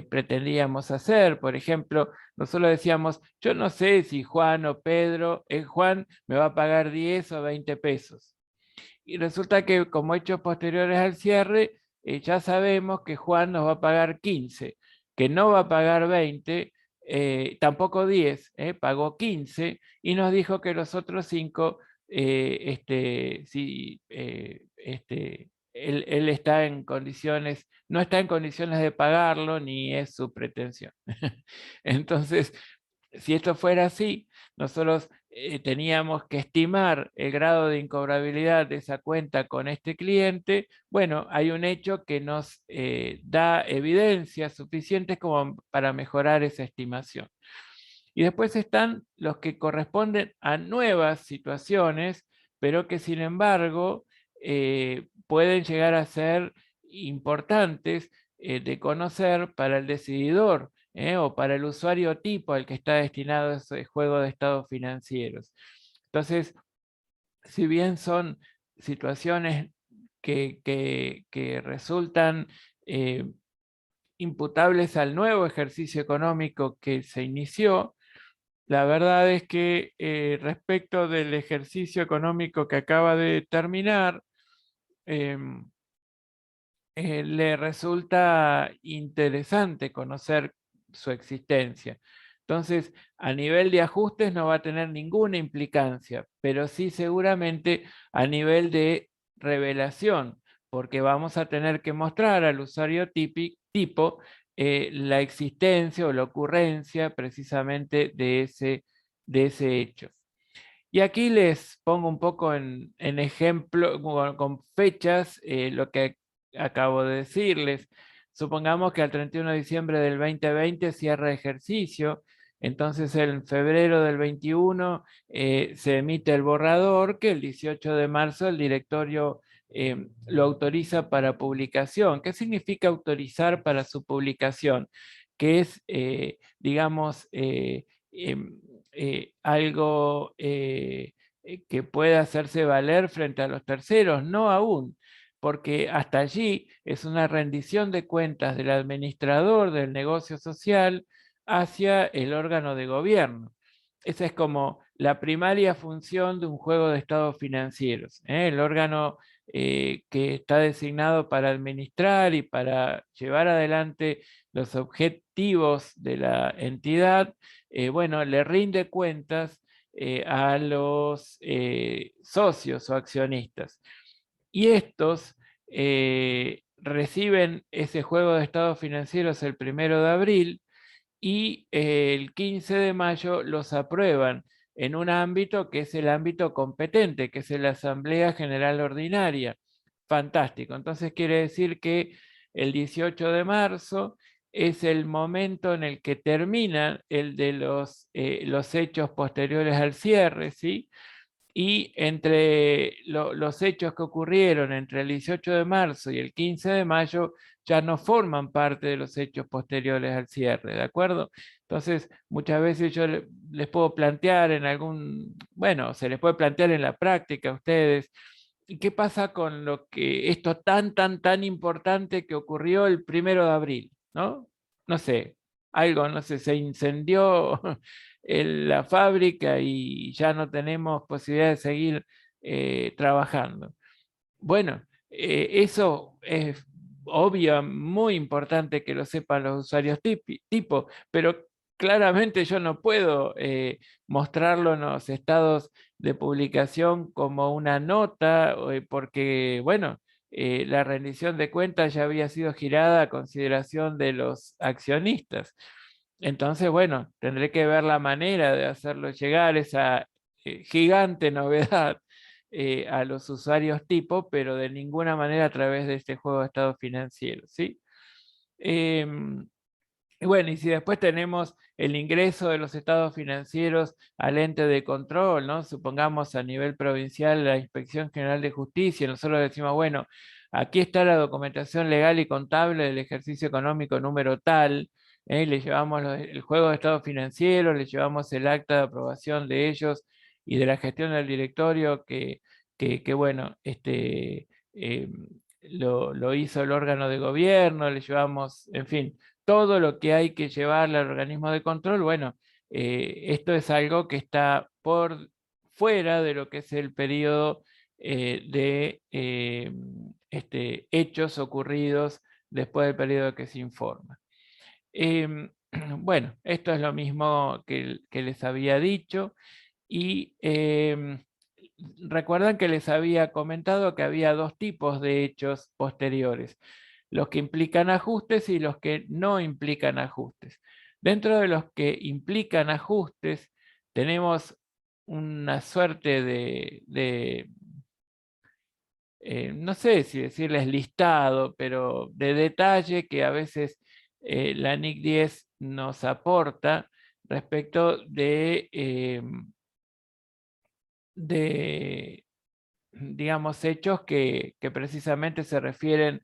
Speaker 1: pretendíamos hacer. Por ejemplo, nosotros decíamos, yo no sé si Juan o Pedro, Juan me va a pagar 10 o 20 pesos. Y resulta que como hechos posteriores al cierre, ya sabemos que Juan nos va a pagar 15, que no va a pagar 20, tampoco 10, pagó 15 y nos dijo que los otros 5, él está en condiciones, no está en condiciones de pagarlo ni es su pretensión. Entonces, si esto fuera así, nosotros teníamos que estimar el grado de incobrabilidad de esa cuenta con este cliente. Bueno, hay un hecho que nos da evidencias suficientes como para mejorar esa estimación. Y después están los que corresponden a nuevas situaciones, pero que sin embargo pueden llegar a ser importantes de conocer para el decididor o para el usuario tipo al que está destinado ese juego de estados financieros. Entonces, si bien son situaciones que resultan imputables al nuevo ejercicio económico que se inició, la verdad es que respecto del ejercicio económico que acaba de terminar, le resulta interesante conocer su existencia. Entonces, a nivel de ajustes no va a tener ninguna implicancia, pero sí seguramente a nivel de revelación, porque vamos a tener que mostrar al usuario tipo la existencia o la ocurrencia precisamente de ese hecho. Y aquí les pongo un poco en ejemplo, con fechas, lo que acabo de decirles. Supongamos que al 31 de diciembre del 2020 cierra ejercicio, entonces en febrero del 21 se emite el borrador que el 18 de marzo el directorio lo autoriza para publicación. ¿Qué significa autorizar para su publicación? Que es, digamos, algo que pueda hacerse valer frente a los terceros, no aún, porque hasta allí es una rendición de cuentas del administrador del negocio social hacia el órgano de gobierno. esa es como la primaria función de un juego de estados financieros. El órgano que está designado para administrar y para llevar adelante los objetivos de la entidad, bueno, le rinde cuentas a los socios o accionistas. Y estos reciben ese juego de estados financieros el 1 de abril y el 15 de mayo los aprueban en un ámbito que es el ámbito competente, que es la Asamblea General Ordinaria. Fantástico. Entonces quiere decir que el 18 de marzo es el momento en el que termina el de los hechos posteriores al cierre, ¿sí? Y entre los hechos que ocurrieron entre el 18 de marzo y el 15 de mayo ya no forman parte de los hechos posteriores al cierre, ¿de acuerdo? Entonces, muchas veces yo les puedo plantear en bueno, se les puede plantear en la práctica a ustedes, ¿y qué pasa con esto tan importante que ocurrió el 1 de abril, ¿no? No sé, no sé, se incendió la fábrica y ya no tenemos posibilidad de seguir trabajando. Bueno, eso es obvio, muy importante que lo sepan los usuarios tipo, pero claramente yo no puedo mostrarlo en los estados de publicación como una nota, porque, bueno, la rendición de cuentas ya había sido girada a consideración de los accionistas. Entonces, bueno, tendré que ver la manera de hacerlo llegar esa gigante novedad a los usuarios tipo, pero de ninguna manera a través de este juego de estados financieros, ¿sí? Y bueno, y si después tenemos el ingreso de los estados financieros al ente de control, ¿no? Supongamos a nivel provincial la Inspección General de Justicia, nosotros decimos, bueno, aquí está la documentación legal y contable del ejercicio económico número tal, le llevamos el juego de estados financieros, le llevamos el acta de aprobación de ellos y de la gestión del directorio que bueno, lo hizo el órgano de gobierno, le llevamos, en fin, todo lo que hay que llevarle al organismo de control. Bueno, esto es algo que está por fuera de lo que es el periodo de hechos ocurridos después del periodo que se informa. Bueno, esto es lo mismo que les había dicho y recuerdan que les había comentado que había dos tipos de hechos posteriores, los que implican ajustes y los que no implican ajustes. Dentro de los que implican ajustes tenemos una suerte de no sé si decirles listado, pero de detalle que a veces la NIC 10 nos aporta respecto de digamos, hechos que precisamente se refieren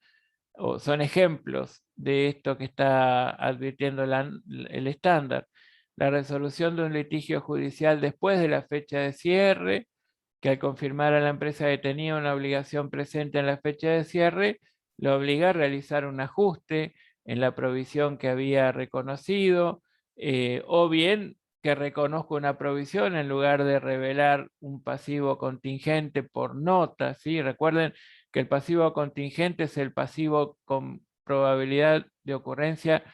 Speaker 1: o son ejemplos de esto que está advirtiendo el estándar. La resolución de un litigio judicial después de la fecha de cierre, que al confirmar a la empresa que tenía una obligación presente en la fecha de cierre, lo obliga a realizar un ajuste en la provisión que había reconocido, o bien que reconozca una provisión en lugar de revelar un pasivo contingente por nota, ¿sí? Recuerden que el pasivo contingente es el pasivo con probabilidad de ocurrencia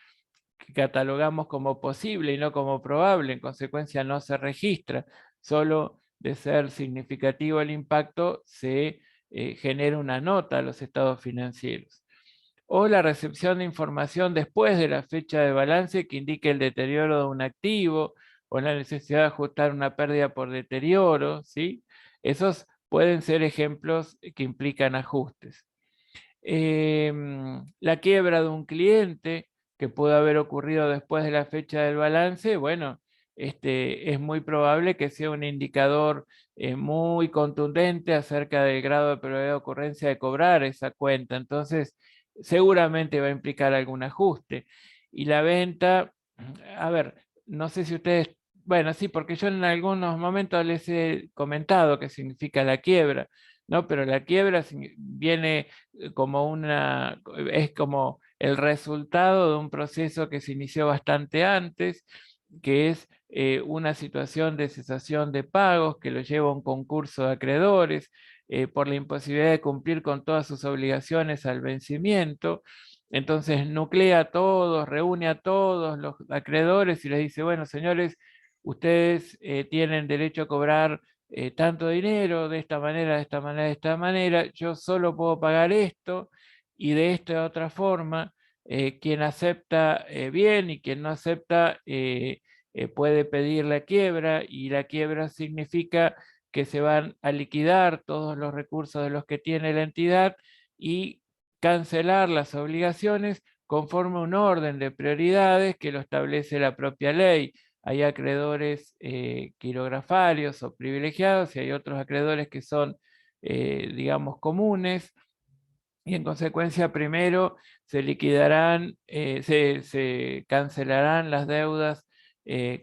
Speaker 1: que catalogamos como posible y no como probable, en consecuencia no se registra, solo de ser significativo el impacto se genera una nota a los estados financieros. O la recepción de información después de la fecha de balance que indique el deterioro de un activo o la necesidad de ajustar una pérdida por deterioro, ¿sí? Esos pueden ser ejemplos que implican ajustes. La quiebra de un cliente que pudo haber ocurrido después de la fecha del balance, bueno, es muy probable que sea un indicador muy contundente acerca del grado de probabilidad de ocurrencia de cobrar esa cuenta. Entonces, seguramente va a implicar algún ajuste. Y la venta, a ver, no sé si ustedes, bueno, sí, porque yo en algunos momentos les he comentado qué significa la quiebra, ¿no? Pero la quiebra viene como es como el resultado de un proceso que se inició bastante antes que es una situación de cesación de pagos que lo lleva a un concurso de acreedores por la imposibilidad de cumplir con todas sus obligaciones al vencimiento. Entonces nuclea a todos, reúne a todos los acreedores y les dice, bueno, señores, ustedes tienen derecho a cobrar tanto dinero, de esta manera, de esta manera, de esta manera, yo solo puedo pagar esto y de esta otra forma. Quien acepta bien y quien no acepta puede pedir la quiebra, y la quiebra significa que se van a liquidar todos los recursos de los que tiene la entidad y cancelar las obligaciones conforme a un orden de prioridades que lo establece la propia ley. Hay acreedores quirografarios o privilegiados y hay otros acreedores que son, digamos, comunes. Y en consecuencia, primero se liquidarán, se cancelarán las deudas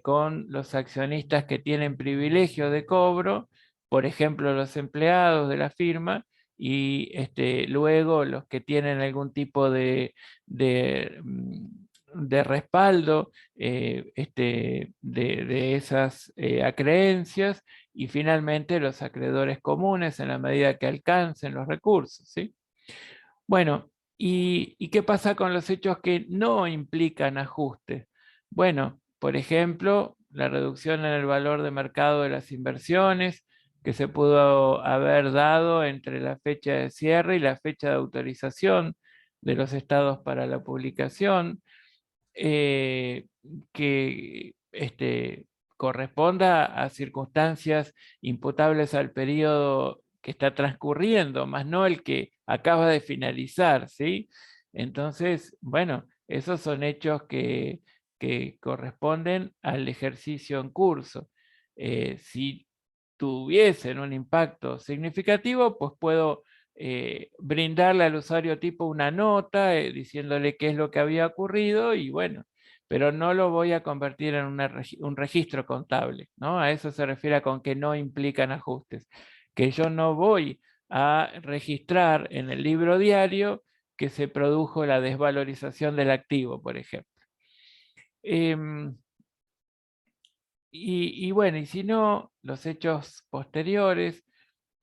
Speaker 1: con los accionistas que tienen privilegio de cobro, por ejemplo, los empleados de la firma, y luego los que tienen algún tipo de respaldo de esas acreencias, y finalmente los acreedores comunes en la medida que alcancen los recursos, ¿sí? Bueno, ¿y qué pasa con los hechos que no implican ajuste? Bueno, por ejemplo, la reducción en el valor de mercado de las inversiones que se pudo haber dado entre la fecha de cierre y la fecha de autorización de los estados para la publicación, que corresponda a circunstancias imputables al periodo que está transcurriendo, más no el que acaba de finalizar, ¿sí? Entonces, bueno, esos son hechos que corresponden al ejercicio en curso. Si tuviesen un impacto significativo, pues puedo brindarle al usuario tipo una nota diciéndole qué es lo que había ocurrido y bueno, pero no lo voy a convertir en un registro contable, ¿no? A eso se refiere con que no implican ajustes, que yo no voy a registrar en el libro diario que se produjo la desvalorización del activo, por ejemplo. Y bueno, y si no, los hechos posteriores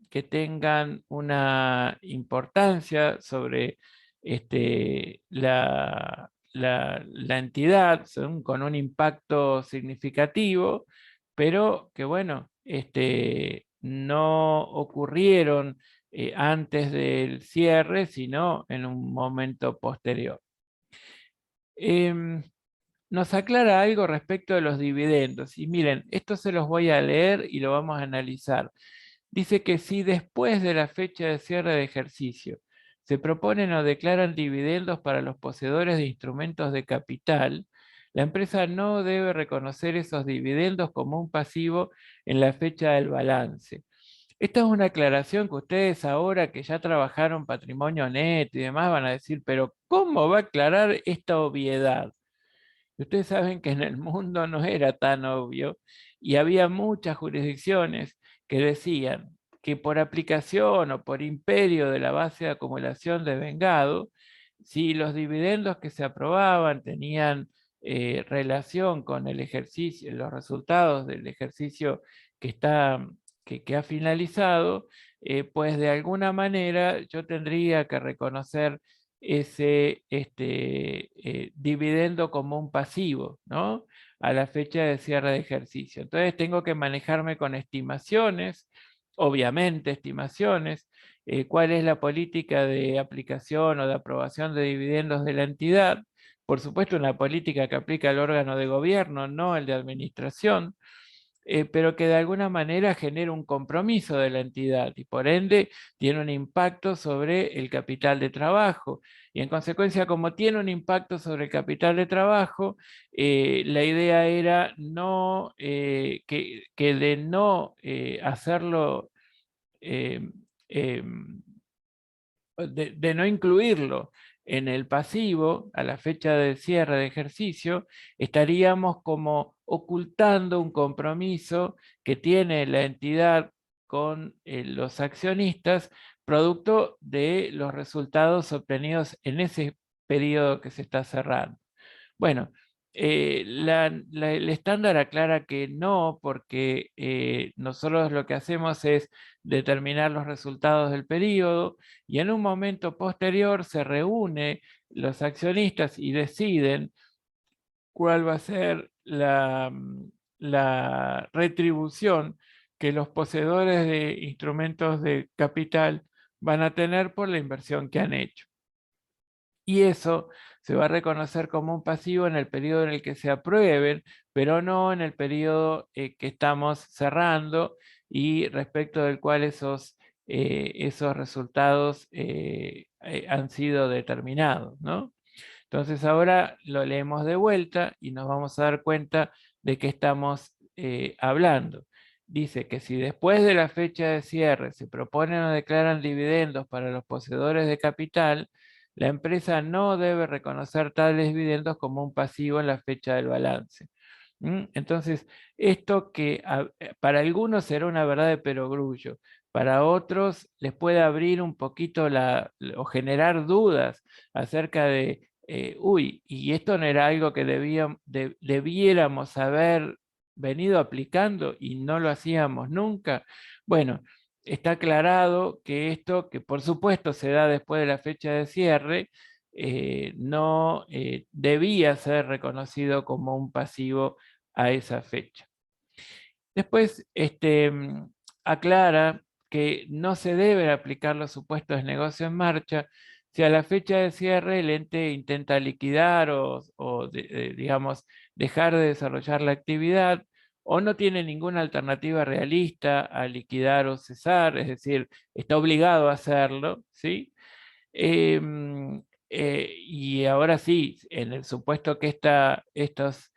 Speaker 1: que tengan una importancia sobre la entidad, con un impacto significativo, pero que bueno, no ocurrieron antes del cierre, sino en un momento posterior. Nos aclara algo respecto de los dividendos. Y miren, esto se los voy a leer y lo vamos a analizar. Dice que si después de la fecha de cierre de ejercicio se proponen o declaran dividendos para los poseedores de instrumentos de capital, la empresa no debe reconocer esos dividendos como un pasivo en la fecha del balance. Esta es una aclaración que ustedes ahora que ya trabajaron patrimonio neto y demás van a decir, pero ¿cómo va a aclarar esta obviedad? Ustedes saben que en el mundo no era tan obvio y había muchas jurisdicciones que decían que por aplicación o por imperio de la base de acumulación de vengado, si los dividendos que se aprobaban tenían relación con el ejercicio, los resultados del ejercicio que ha finalizado, pues de alguna manera yo tendría que reconocer ese dividendo como un pasivo, ¿no? A la fecha de cierre de ejercicio. Entonces tengo que manejarme con estimaciones, obviamente estimaciones, cuál es la política de aplicación o de aprobación de dividendos de la entidad. Por supuesto, una política que aplica el órgano de gobierno, no el de administración. Pero que de alguna manera genera un compromiso de la entidad y por ende tiene un impacto sobre el capital de trabajo. Y en consecuencia, como tiene un impacto sobre el capital de trabajo, la idea era no, que de no hacerlo, de no incluirlo en el pasivo a la fecha de cierre de ejercicio, estaríamos como ocultando un compromiso que tiene la entidad con los accionistas, producto de los resultados obtenidos en ese periodo que se está cerrando. Bueno, el estándar aclara que no, porque nosotros lo que hacemos es determinar los resultados del periodo y en un momento posterior se reúnen los accionistas y deciden cuál va a ser la retribución que los poseedores de instrumentos de capital van a tener por la inversión que han hecho. Y eso se va a reconocer como un pasivo en el periodo en el que se aprueben, pero no en el periodo que estamos cerrando y respecto del cual esos resultados han sido determinados, ¿no? Entonces ahora lo leemos de vuelta y nos vamos a dar cuenta de qué estamos hablando. Dice que si después de la fecha de cierre se proponen o declaran dividendos para los poseedores de capital, la empresa no debe reconocer tales dividendos como un pasivo en la fecha del balance. Entonces, esto que para algunos será una verdad de perogrullo, para otros les puede abrir un poquito o generar dudas acerca de, uy, y esto no era algo que debiéramos haber venido aplicando y no lo hacíamos nunca. Bueno, está aclarado que esto, que por supuesto se da después de la fecha de cierre, no debía ser reconocido como un pasivo a esa fecha. Después aclara que no se deben aplicar los supuestos de negocio en marcha si a la fecha de cierre el ente intenta liquidar o digamos, dejar de desarrollar la actividad o no tiene ninguna alternativa realista a liquidar o cesar, es decir, está obligado a hacerlo, ¿sí? Y ahora sí, en el supuesto que estas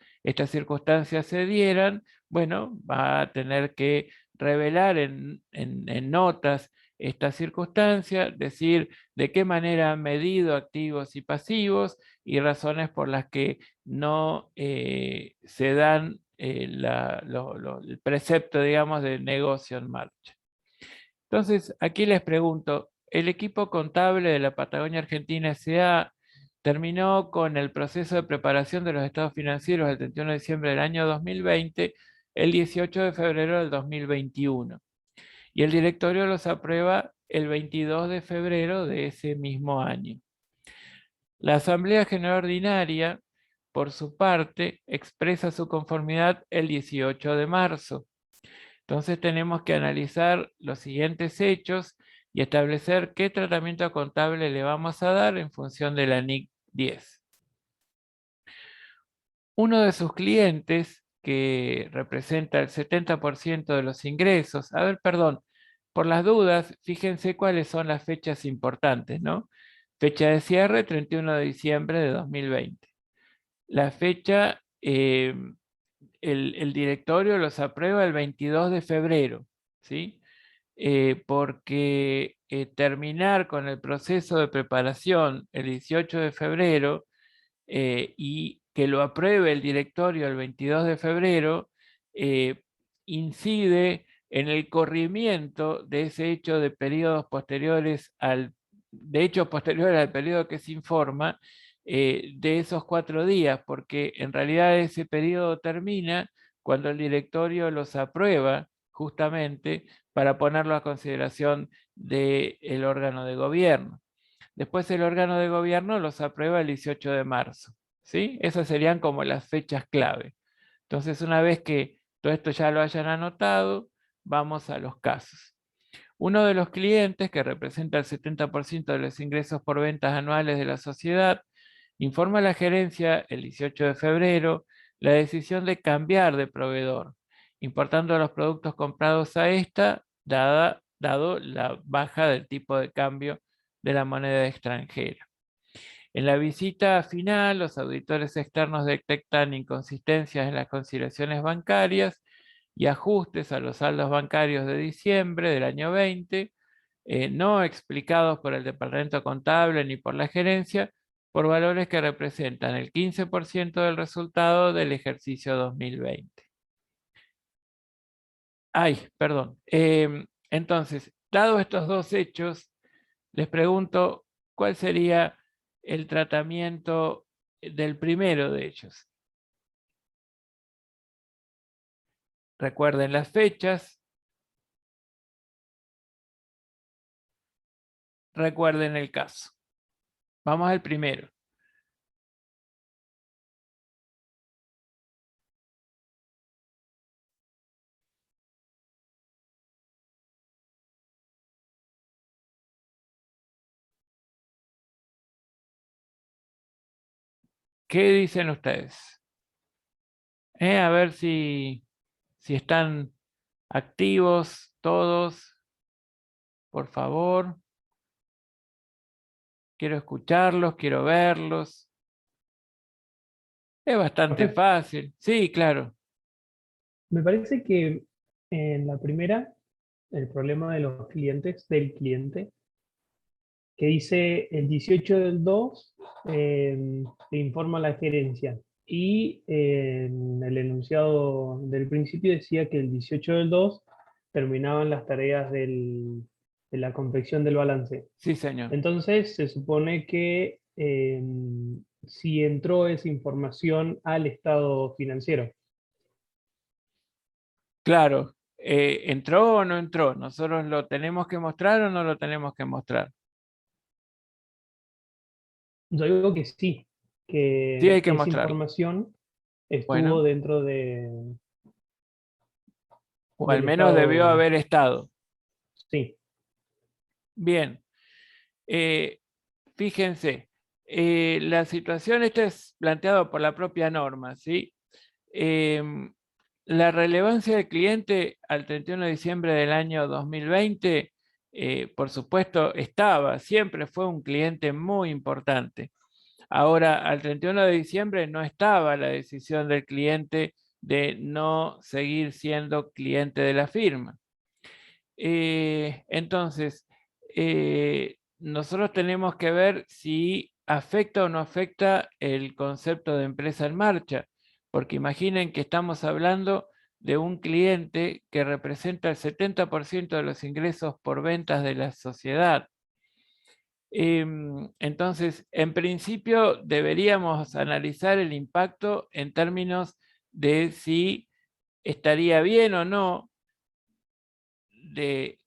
Speaker 1: circunstancias se dieran, bueno, va a tener que revelar en notas esta circunstancia, decir de qué manera han medido activos y pasivos y razones por las que no se dan el precepto, digamos, de negocio en marcha. Entonces, aquí les pregunto, el equipo contable de la Patagonia Argentina S.A. terminó con el proceso de preparación de los estados financieros el 31 de diciembre del año 2020, el 18 de febrero del 2021. Y el directorio los aprueba el 22 de febrero de ese mismo año. La Asamblea General Ordinaria, por su parte, expresa su conformidad el 18 de marzo. Entonces tenemos que analizar los siguientes hechos y establecer qué tratamiento contable le vamos a dar en función de la NIC 10. Uno de sus clientes, que representa el 70% de los ingresos, por las dudas, fíjense cuáles son las fechas importantes, ¿no? Fecha de cierre, 31 de diciembre de 2020. La fecha, el directorio los aprueba el 22 de febrero, ¿sí? Porque terminar con el proceso de preparación el 18 de febrero y que lo apruebe el directorio el 22 de febrero, incide en el corrimiento de ese hecho de periodos posteriores al periodo que se informa, de esos 4 días, porque en realidad ese periodo termina cuando el directorio los aprueba justamente para ponerlo a consideración del órgano de gobierno. Después el órgano de gobierno los aprueba el 18 de marzo. ¿Sí? Esas serían como las fechas clave. Entonces, una vez que todo esto ya lo hayan anotado, vamos a los casos. Uno de los clientes, que representa el 70% de los ingresos por ventas anuales de la sociedad, informa a la gerencia el 18 de febrero la decisión de cambiar de proveedor, importando los productos comprados a esta, dado la baja del tipo de cambio de la moneda extranjera. En la visita final, los auditores externos detectan inconsistencias en las conciliaciones bancarias y ajustes a los saldos bancarios de diciembre del año 20, no explicados por el departamento contable ni por la gerencia, por valores que representan el 15% del resultado del ejercicio 2020. Entonces, dado estos dos hechos, les pregunto cuál sería el tratamiento del primero de ellos. Recuerden las fechas. Recuerden el caso. Vamos al primero. ¿Qué dicen ustedes? A ver si están activos todos. Por favor. Quiero escucharlos, quiero verlos. Es bastante
Speaker 3: Profe,
Speaker 1: fácil. Sí, claro.
Speaker 3: me parece que en la primera, el problema de los clientes, del cliente, que dice el 18 del 2, te informa la gerencia. Y en el enunciado del principio decía que el 18 del 2 terminaban las tareas de la confección del balance.
Speaker 1: Sí, señor.
Speaker 3: Entonces se supone que si entró esa información al estado financiero.
Speaker 1: Claro. ¿Entró o no entró? ¿Nosotros lo tenemos que mostrar o no lo tenemos que mostrar?
Speaker 3: Yo digo que sí,
Speaker 1: Sí, hay
Speaker 3: que
Speaker 1: que
Speaker 3: esa
Speaker 1: mostrarlo.
Speaker 3: información estuvo
Speaker 1: Bueno,
Speaker 3: dentro
Speaker 1: o al
Speaker 3: del
Speaker 1: menos debió
Speaker 3: estado.
Speaker 1: haber estado.
Speaker 3: Sí,
Speaker 1: Bien. Fíjense, la situación esta es planteada por la propia norma, ¿sí? La relevancia del cliente al 31 de diciembre del año 2020, por supuesto, siempre fue un cliente muy importante. Ahora, al 31 de diciembre no estaba la decisión del cliente de no seguir siendo cliente de la firma. Entonces, nosotros tenemos que ver si afecta o no afecta el concepto de empresa en marcha, porque imaginen que estamos hablando de un cliente que representa el 70% de los ingresos por ventas de la sociedad. Entonces, en principio, deberíamos analizar el impacto en términos de si estaría bien o no de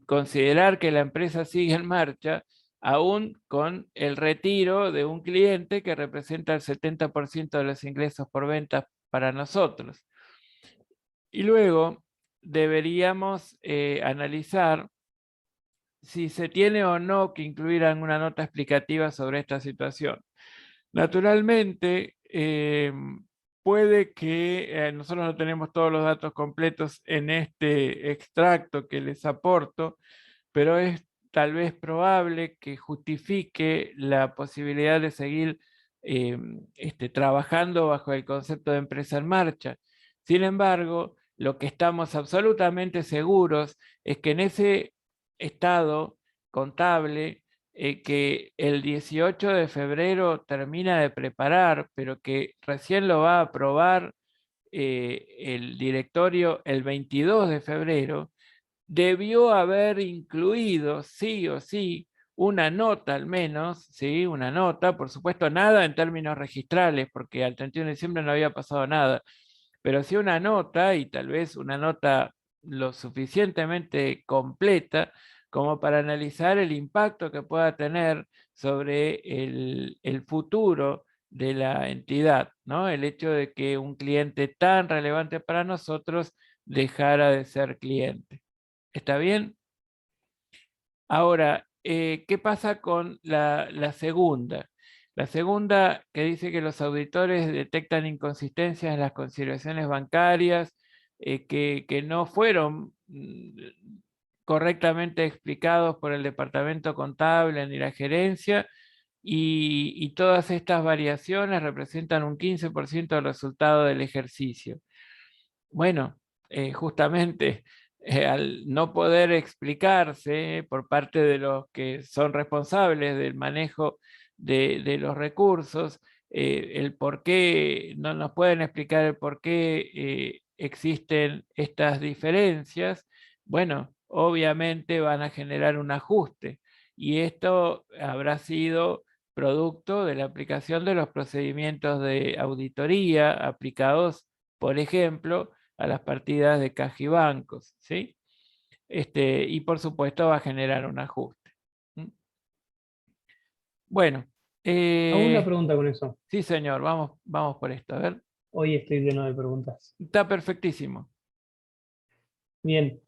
Speaker 1: considerar que la empresa sigue en marcha, aún con el retiro de un cliente que representa el 70% de los ingresos por ventas para nosotros. Y luego deberíamos analizar si se tiene o no que incluir alguna nota explicativa sobre esta situación. Naturalmente, puede que nosotros no tenemos todos los datos completos en este extracto que les aporto, pero es tal vez probable que justifique la posibilidad de seguir trabajando bajo el concepto de empresa en marcha. Sin embargo, lo que estamos absolutamente seguros es que en ese estado contable que el 18 de febrero termina de preparar, pero que recién lo va a aprobar el directorio el 22 de febrero, debió haber incluido sí o sí una nota al menos, ¿sí? Una nota, por supuesto nada en términos registrales, porque al 31 de diciembre no había pasado nada, pero sí una nota y tal vez una nota lo suficientemente completa como para analizar el impacto que pueda tener sobre el futuro de la entidad, ¿no? El hecho de que un cliente tan relevante para nosotros dejara de ser cliente. ¿Está bien? Ahora, ¿qué pasa con la segunda? La segunda que dice que los auditores detectan inconsistencias en las consideraciones bancarias que no fueron correctamente explicados por el departamento contable ni la gerencia y todas estas variaciones representan un 15% del resultado del ejercicio. Bueno, justamente al no poder explicarse por parte de los que son responsables del manejo de los recursos, el por qué, no nos pueden explicar el por qué existen estas diferencias, bueno, obviamente van a generar un ajuste y esto habrá sido producto de la aplicación de los procedimientos de auditoría aplicados, por ejemplo, a las partidas de caja y bancos, ¿sí? Y por supuesto va a generar un ajuste. ¿Mm? Bueno,
Speaker 3: Hago una pregunta con eso.
Speaker 1: sí señor, vamos por esto, a ver.
Speaker 3: Hoy estoy lleno de preguntas.
Speaker 1: Está perfectísimo.
Speaker 3: Bien.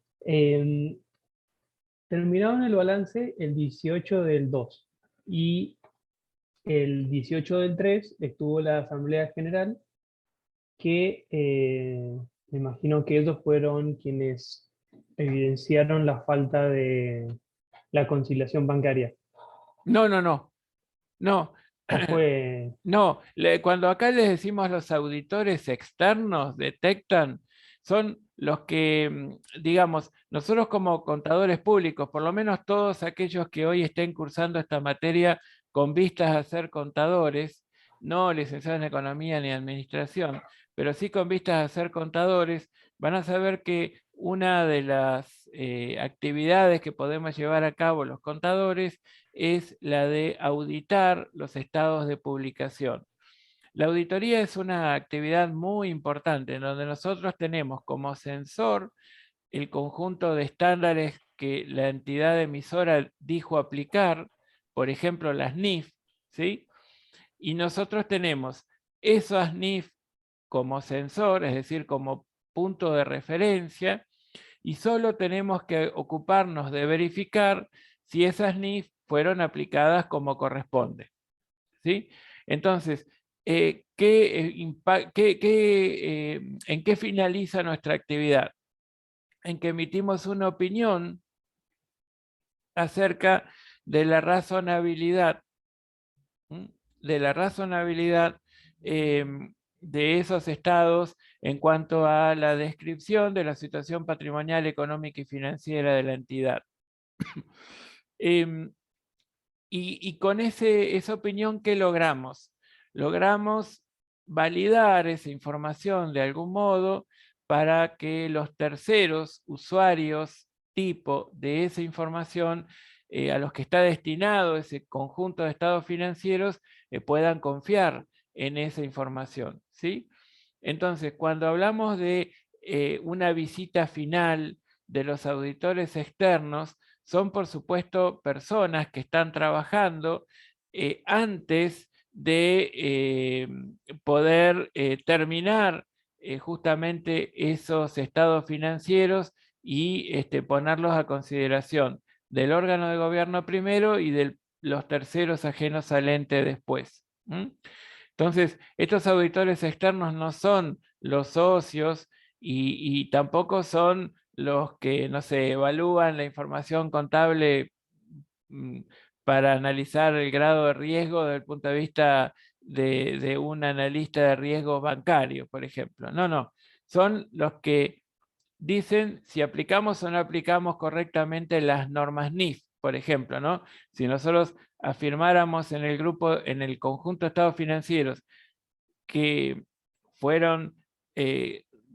Speaker 3: Terminaron el balance el 18 del 2 y el 18 del 3 estuvo la Asamblea General que me imagino que ellos fueron quienes evidenciaron la falta de la conciliación bancaria.
Speaker 1: No, no, no. No,
Speaker 3: ¿O fue?
Speaker 1: no, cuando acá les decimos los auditores externos detectan, son los que, digamos, nosotros como contadores públicos, por lo menos todos aquellos que hoy estén cursando esta materia con vistas a ser contadores, no licenciados en economía ni administración, pero sí con vistas a ser contadores, van a saber que una de las actividades que podemos llevar a cabo los contadores es la de auditar los estados de publicación. La auditoría es una actividad muy importante en donde nosotros tenemos como sensor el conjunto de estándares que la entidad emisora dijo aplicar, por ejemplo las NIF, ¿sí? Y nosotros tenemos esas NIF como sensor, es decir, como punto de referencia, y solo tenemos que ocuparnos de verificar si esas NIF fueron aplicadas como corresponde, ¿sí? Entonces, ¿en qué finaliza nuestra actividad? En que emitimos una opinión acerca de la razonabilidad, de esos estados en cuanto a la descripción de la situación patrimonial, económica y financiera de la entidad. Y con esa opinión, ¿qué logramos? Logramos validar esa información de algún modo para que los terceros usuarios tipo de esa información a los que está destinado ese conjunto de estados financieros puedan confiar en esa información, ¿sí? Entonces, cuando hablamos de una visita final de los auditores externos, son por supuesto personas que están trabajando antes de poder terminar justamente esos estados financieros y ponerlos a consideración del órgano de gobierno primero y de los terceros ajenos al ente después. Entonces, estos auditores externos no son los socios y tampoco son los que, no sé, evalúan la información contable para analizar el grado de riesgo desde el punto de vista de un analista de riesgos bancarios, por ejemplo. No, no. Son los que dicen si aplicamos o no aplicamos correctamente las normas NIF, por ejemplo, ¿no? Si nosotros afirmáramos en el grupo, en el conjunto de estados financieros que fueron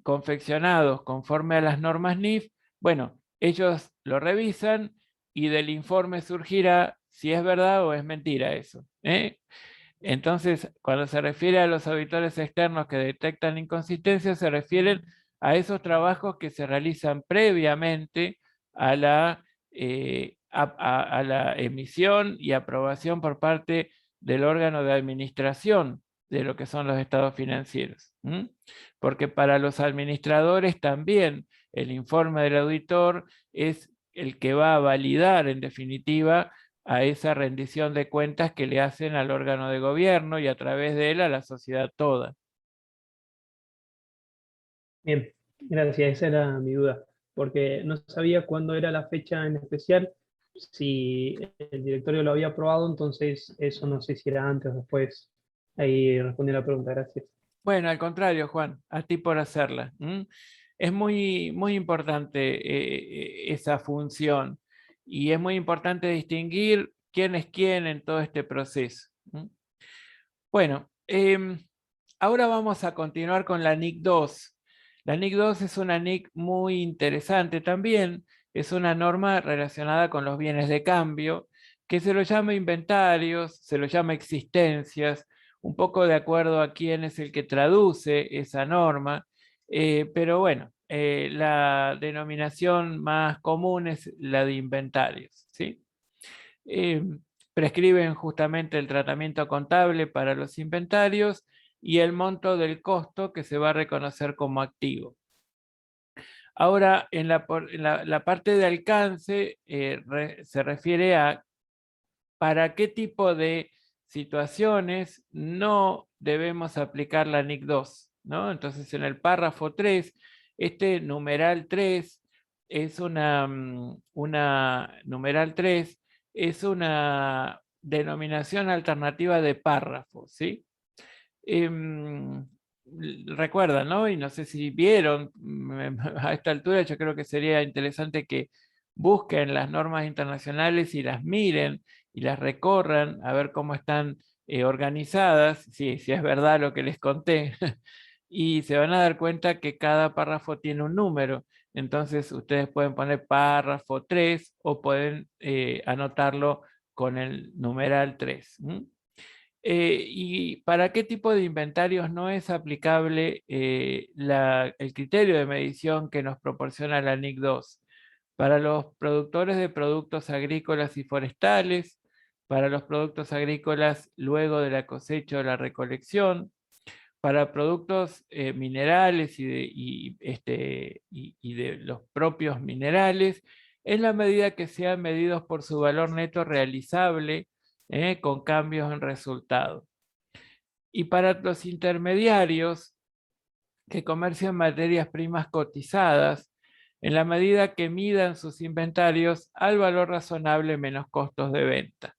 Speaker 1: confeccionados conforme a las normas NIF, bueno, ellos lo revisan y del informe surgirá si es verdad o es mentira eso. Entonces, cuando se refiere a los auditores externos que detectan inconsistencias, se refieren a esos trabajos que se realizan previamente a la emisión y aprobación por parte del órgano de administración de lo que son los estados financieros. Porque para los administradores también el informe del auditor es el que va a validar en definitiva a esa rendición de cuentas que le hacen al órgano de gobierno y a través de él a la sociedad toda.
Speaker 3: Bien, gracias, esa era mi duda, porque no sabía cuándo era la fecha en especial, si el directorio lo había aprobado, entonces eso no sé si era antes o después. Ahí respondí la pregunta, gracias.
Speaker 1: Bueno, al contrario, Juan, a ti por hacerla. Es muy, muy importante esa función y es muy importante distinguir quién es quién en todo este proceso. Bueno, ahora vamos a continuar con la NIC 2. La NIC 2 es una NIC muy interesante también, es una norma relacionada con los bienes de cambio, que se lo llama inventarios, se lo llama existencias, un poco de acuerdo a quién es el que traduce esa norma. Pero bueno, la denominación más común es la de inventarios, ¿sí? Prescriben justamente el tratamiento contable para los inventarios y el monto del costo que se va a reconocer como activo. Ahora, en la parte de alcance se refiere a para qué tipo de situaciones no debemos aplicar la NIC 2, ¿no? Entonces, en el párrafo 3, este numeral 3 es numeral 3 es una denominación alternativa de párrafo, ¿sí? Recuerdan, ¿no? Y no sé si vieron, a esta altura yo creo que sería interesante que busquen las normas internacionales y las miren y las recorran a ver cómo están organizadas, si es verdad lo que les conté, y se van a dar cuenta que cada párrafo tiene un número. Entonces ustedes pueden poner párrafo 3 o pueden anotarlo con el numeral 3. ¿Y para qué tipo de inventarios no es aplicable el criterio de medición que nos proporciona la NIC 2? Para los productores de productos agrícolas y forestales, para los productos agrícolas luego de la cosecha o la recolección, para productos minerales y de los propios minerales, en la medida que sean medidos por su valor neto realizable con cambios en resultado. Y para los intermediarios que comercian materias primas cotizadas, en la medida que midan sus inventarios al valor razonable menos costos de venta.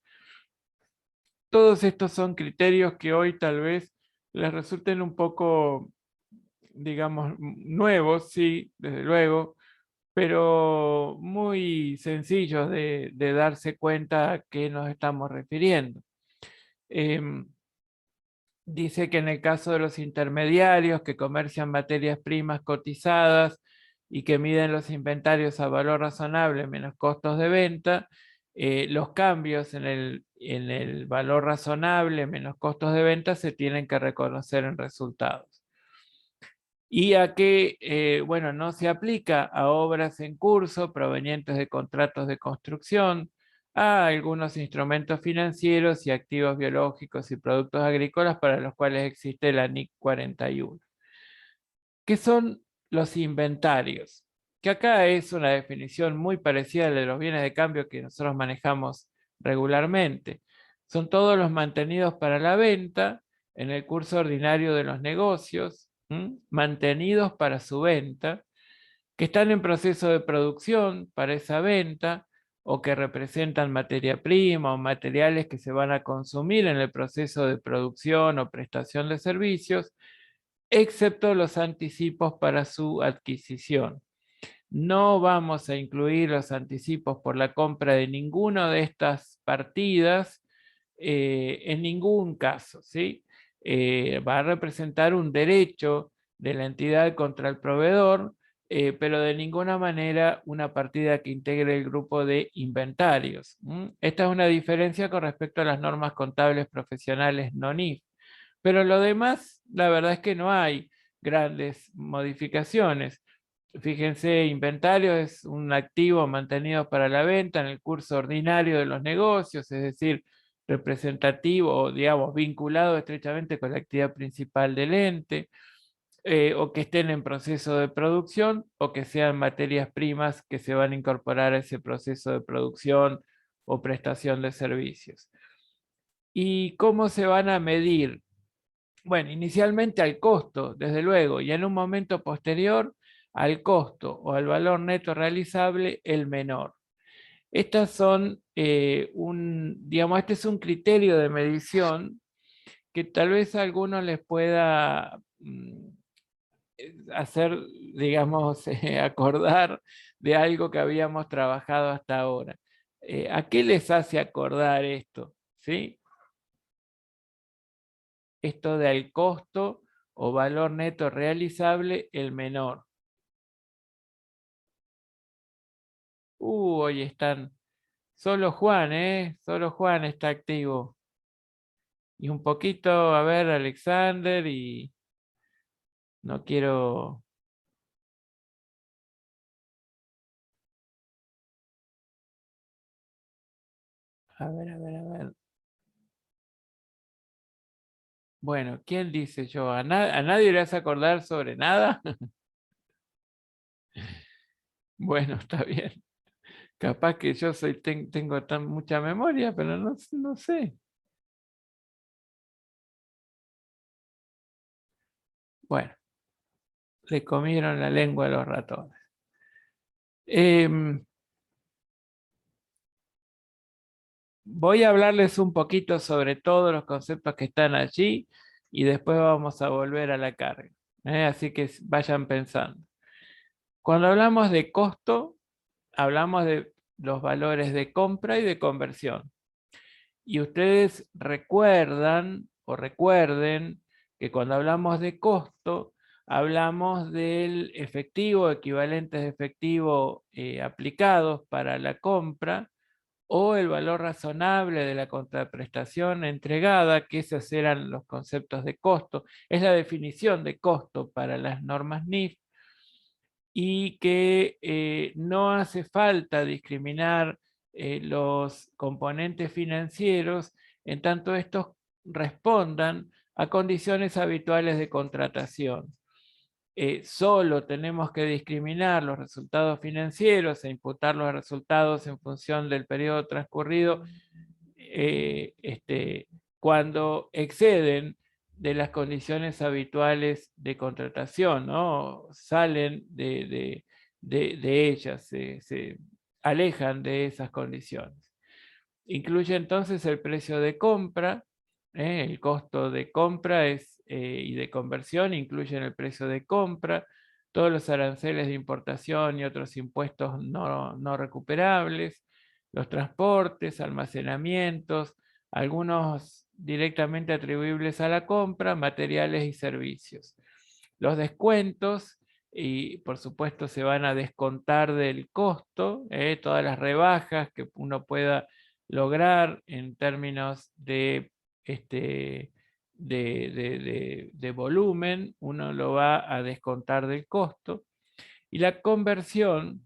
Speaker 1: Todos estos son criterios que hoy tal vez les resulten un poco, digamos, nuevos, sí, desde luego, pero muy sencillos de darse cuenta a qué nos estamos refiriendo. Dice que en el caso de los intermediarios que comercian materias primas cotizadas y que miden los inventarios a valor razonable menos costos de venta, los cambios en el valor razonable menos costos de venta se tienen que reconocer en resultados. Y a que, bueno, no se aplica a obras en curso provenientes de contratos de construcción, a algunos instrumentos financieros y activos biológicos y productos agrícolas para los cuales existe la NIC 41. ¿Qué son los inventarios? Que acá es una definición muy parecida a la de los bienes de cambio que nosotros manejamos regularmente. Son todos los mantenidos para la venta en el curso ordinario de los negocios, mantenidos para su venta, que están en proceso de producción para esa venta, o que representan materia prima o materiales que se van a consumir en el proceso de producción o prestación de servicios, excepto los anticipos para su adquisición. No vamos a incluir los anticipos por la compra de ninguna de estas partidas en ningún caso, ¿sí? Va a representar un derecho de la entidad contra el proveedor, pero de ninguna manera una partida que integre el grupo de inventarios. Esta es una diferencia con respecto a las normas contables profesionales NONIF. Pero lo demás, la verdad es que no hay grandes modificaciones. Fíjense, inventario es un activo mantenido para la venta en el curso ordinario de los negocios, es decir, representativo o, digamos, vinculado estrechamente con la actividad principal del ente, o que estén en proceso de producción, o que sean materias primas que se van a incorporar a ese proceso de producción o prestación de servicios. ¿Y cómo se van a medir? Bueno, inicialmente al costo, desde luego, y en un momento posterior al costo o al valor neto realizable, el menor. Estas son digamos, este es un criterio de medición que tal vez a algunos les pueda hacer, digamos, acordar de algo que habíamos trabajado hasta ahora. ¿A qué les hace acordar esto? ¿Sí? Esto del costo o valor neto realizable, el menor. Hoy están. Solo Juan, Solo Juan está activo. Y un poquito, a ver, Alexander, y no quiero A ver, a ver, a ver. Bueno, ¿quién dice yo? ¿A nadie le hace acordar sobre nada? Bueno, está bien. Capaz que yo tengo mucha memoria, pero no sé. Bueno, le comieron la lengua a los ratones. Voy a hablarles un poquito sobre todos los conceptos que están allí y después vamos a volver a la carga. Así que vayan pensando. Cuando hablamos de costo, hablamos de los valores de compra y de conversión. Y ustedes recuerdan o recuerden que cuando hablamos de costo, hablamos del efectivo, equivalentes de efectivo aplicados para la compra, o el valor razonable de la contraprestación entregada, que esos eran los conceptos de costo. Es la definición de costo para las normas NIF, y que no hace falta discriminar los componentes financieros en tanto estos respondan a condiciones habituales de contratación. Solo tenemos que discriminar los resultados financieros e imputar los resultados en función del periodo transcurrido cuando exceden de las condiciones habituales de contratación, ¿no? Salen de ellas, se alejan de esas condiciones. Incluye entonces el precio de compra, el costo de compra y de conversión incluyen el precio de compra, todos los aranceles de importación y otros impuestos no recuperables, los transportes, almacenamientos, algunos directamente atribuibles a la compra, materiales y servicios. Los descuentos, y por supuesto se van a descontar del costo, todas las rebajas que uno pueda lograr en términos de volumen, uno lo va a descontar del costo. Y la conversión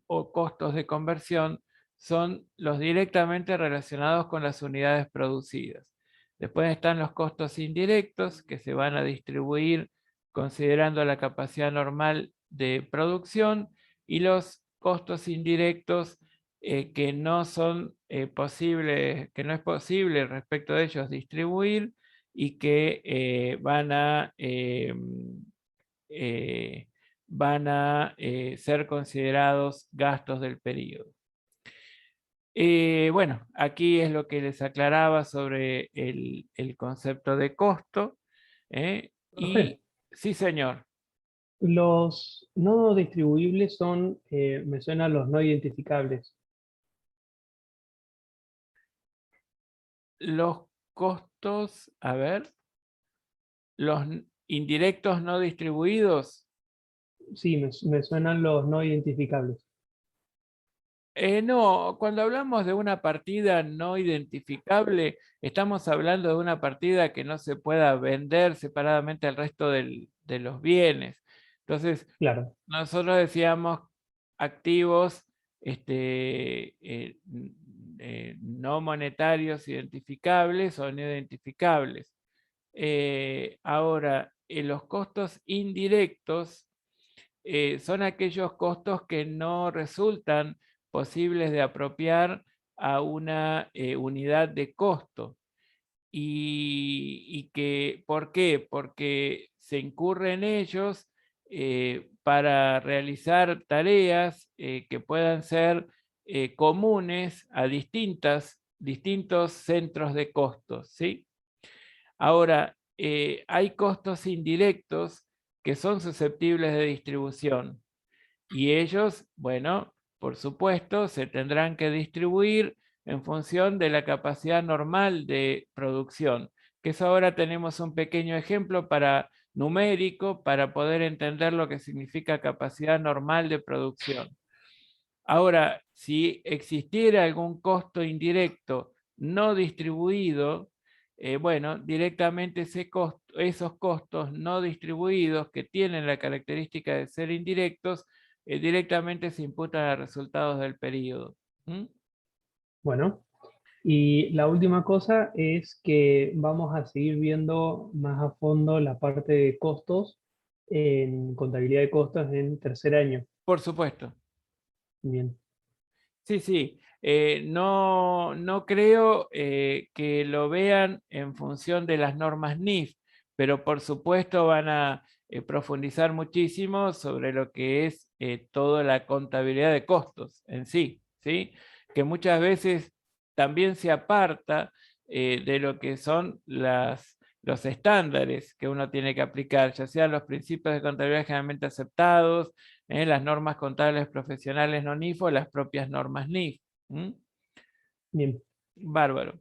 Speaker 1: o costos de conversión son los directamente relacionados con las unidades producidas. Después están los costos indirectos que se van a distribuir considerando la capacidad normal de producción, y los costos indirectos que no son posibles, que no es posible respecto de ellos distribuir, y que van a ser considerados gastos del periodo. Bueno, aquí es lo que les aclaraba sobre el concepto de costo.
Speaker 3: Profe,
Speaker 1: Sí, señor.
Speaker 3: los no distribuibles son, me suenan los no identificables.
Speaker 1: Los costos, a ver, los indirectos no distribuidos.
Speaker 3: Sí, me suenan los no identificables.
Speaker 1: No, cuando hablamos de una partida no identificable, estamos hablando de una partida que no se pueda vender separadamente al resto de los bienes. Entonces,
Speaker 3: Claro.
Speaker 1: nosotros decíamos activos no monetarios identificables o no identificables. Ahora, los costos indirectos son aquellos costos que no resultan posibles de apropiar a una unidad de costo. Y que, ¿por qué? Porque se incurre en ellos para realizar tareas que puedan ser comunes a distintos centros de costos, ¿sí? Ahora, hay costos indirectos que son susceptibles de distribución, y ellos, bueno, por supuesto, se tendrán que distribuir en función de la capacidad normal de producción, que eso ahora tenemos un pequeño ejemplo numérico para poder entender lo que significa capacidad normal de producción. Ahora, si existiera algún costo indirecto no distribuido, bueno, directamente esos costos no distribuidos que tienen la característica de ser indirectos, directamente se imputan a resultados del periodo.
Speaker 3: Bueno, Y la última cosa es que vamos a seguir viendo más a fondo la parte de costos en contabilidad de costos en tercer año.
Speaker 1: Por supuesto.
Speaker 3: Bien.
Speaker 1: Sí, sí. No creo que lo vean en función de las normas NIF, pero por supuesto van a profundizar muchísimo sobre lo que es toda la contabilidad de costos en sí, ¿sí? Que muchas veces también se aparta de lo que son los estándares que uno tiene que aplicar, ya sean los principios de contabilidad generalmente aceptados, las normas contables profesionales no NIF o las propias normas NIF.
Speaker 3: Bien.
Speaker 1: Bárbaro.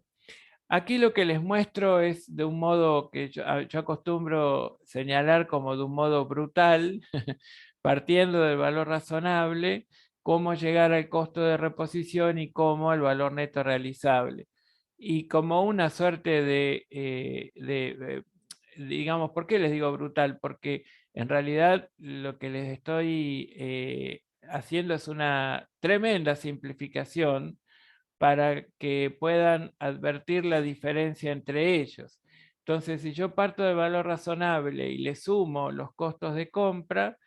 Speaker 1: Aquí lo que les muestro es de un modo que yo acostumbro señalar como de un modo brutal, partiendo del valor razonable, cómo llegar al costo de reposición y cómo al valor neto realizable. Y como una suerte digamos, ¿por qué les digo brutal? Porque en realidad lo que les estoy haciendo es una tremenda simplificación para que puedan advertir la diferencia entre ellos. Entonces, si yo parto de valor razonable y le sumo los costos de compra,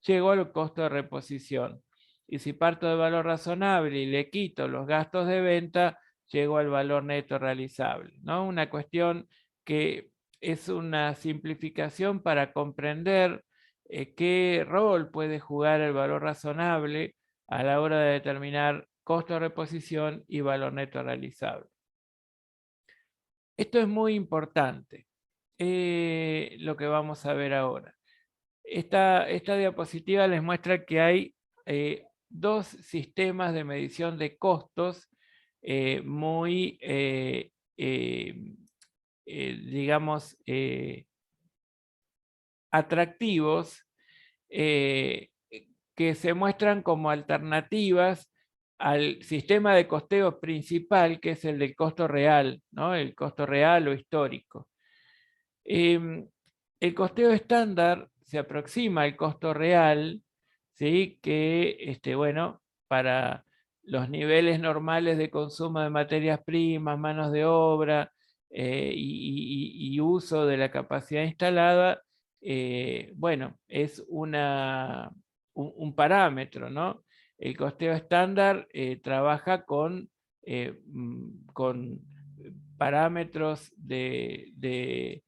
Speaker 1: llego al costo de reposición. Y si parto de valor razonable y le quito los gastos de venta, llego al valor neto realizable, ¿no? Una cuestión que es una simplificación para comprender qué rol puede jugar el valor razonable a la hora de determinar costo de reposición y valor neto realizable. Esto es muy importante, lo que vamos a ver ahora. Esta diapositiva les muestra que hay dos sistemas de medición de costos muy, digamos, atractivos, que se muestran como alternativas al sistema de costeo principal, que es el del costo real, ¿no? El costo real o histórico. El costeo estándar se aproxima al costo real, ¿sí? Que, bueno, para los niveles normales de consumo de materias primas, manos de obra y uso de la capacidad instalada, bueno, es un parámetro, ¿no? El costeo estándar trabaja con parámetros de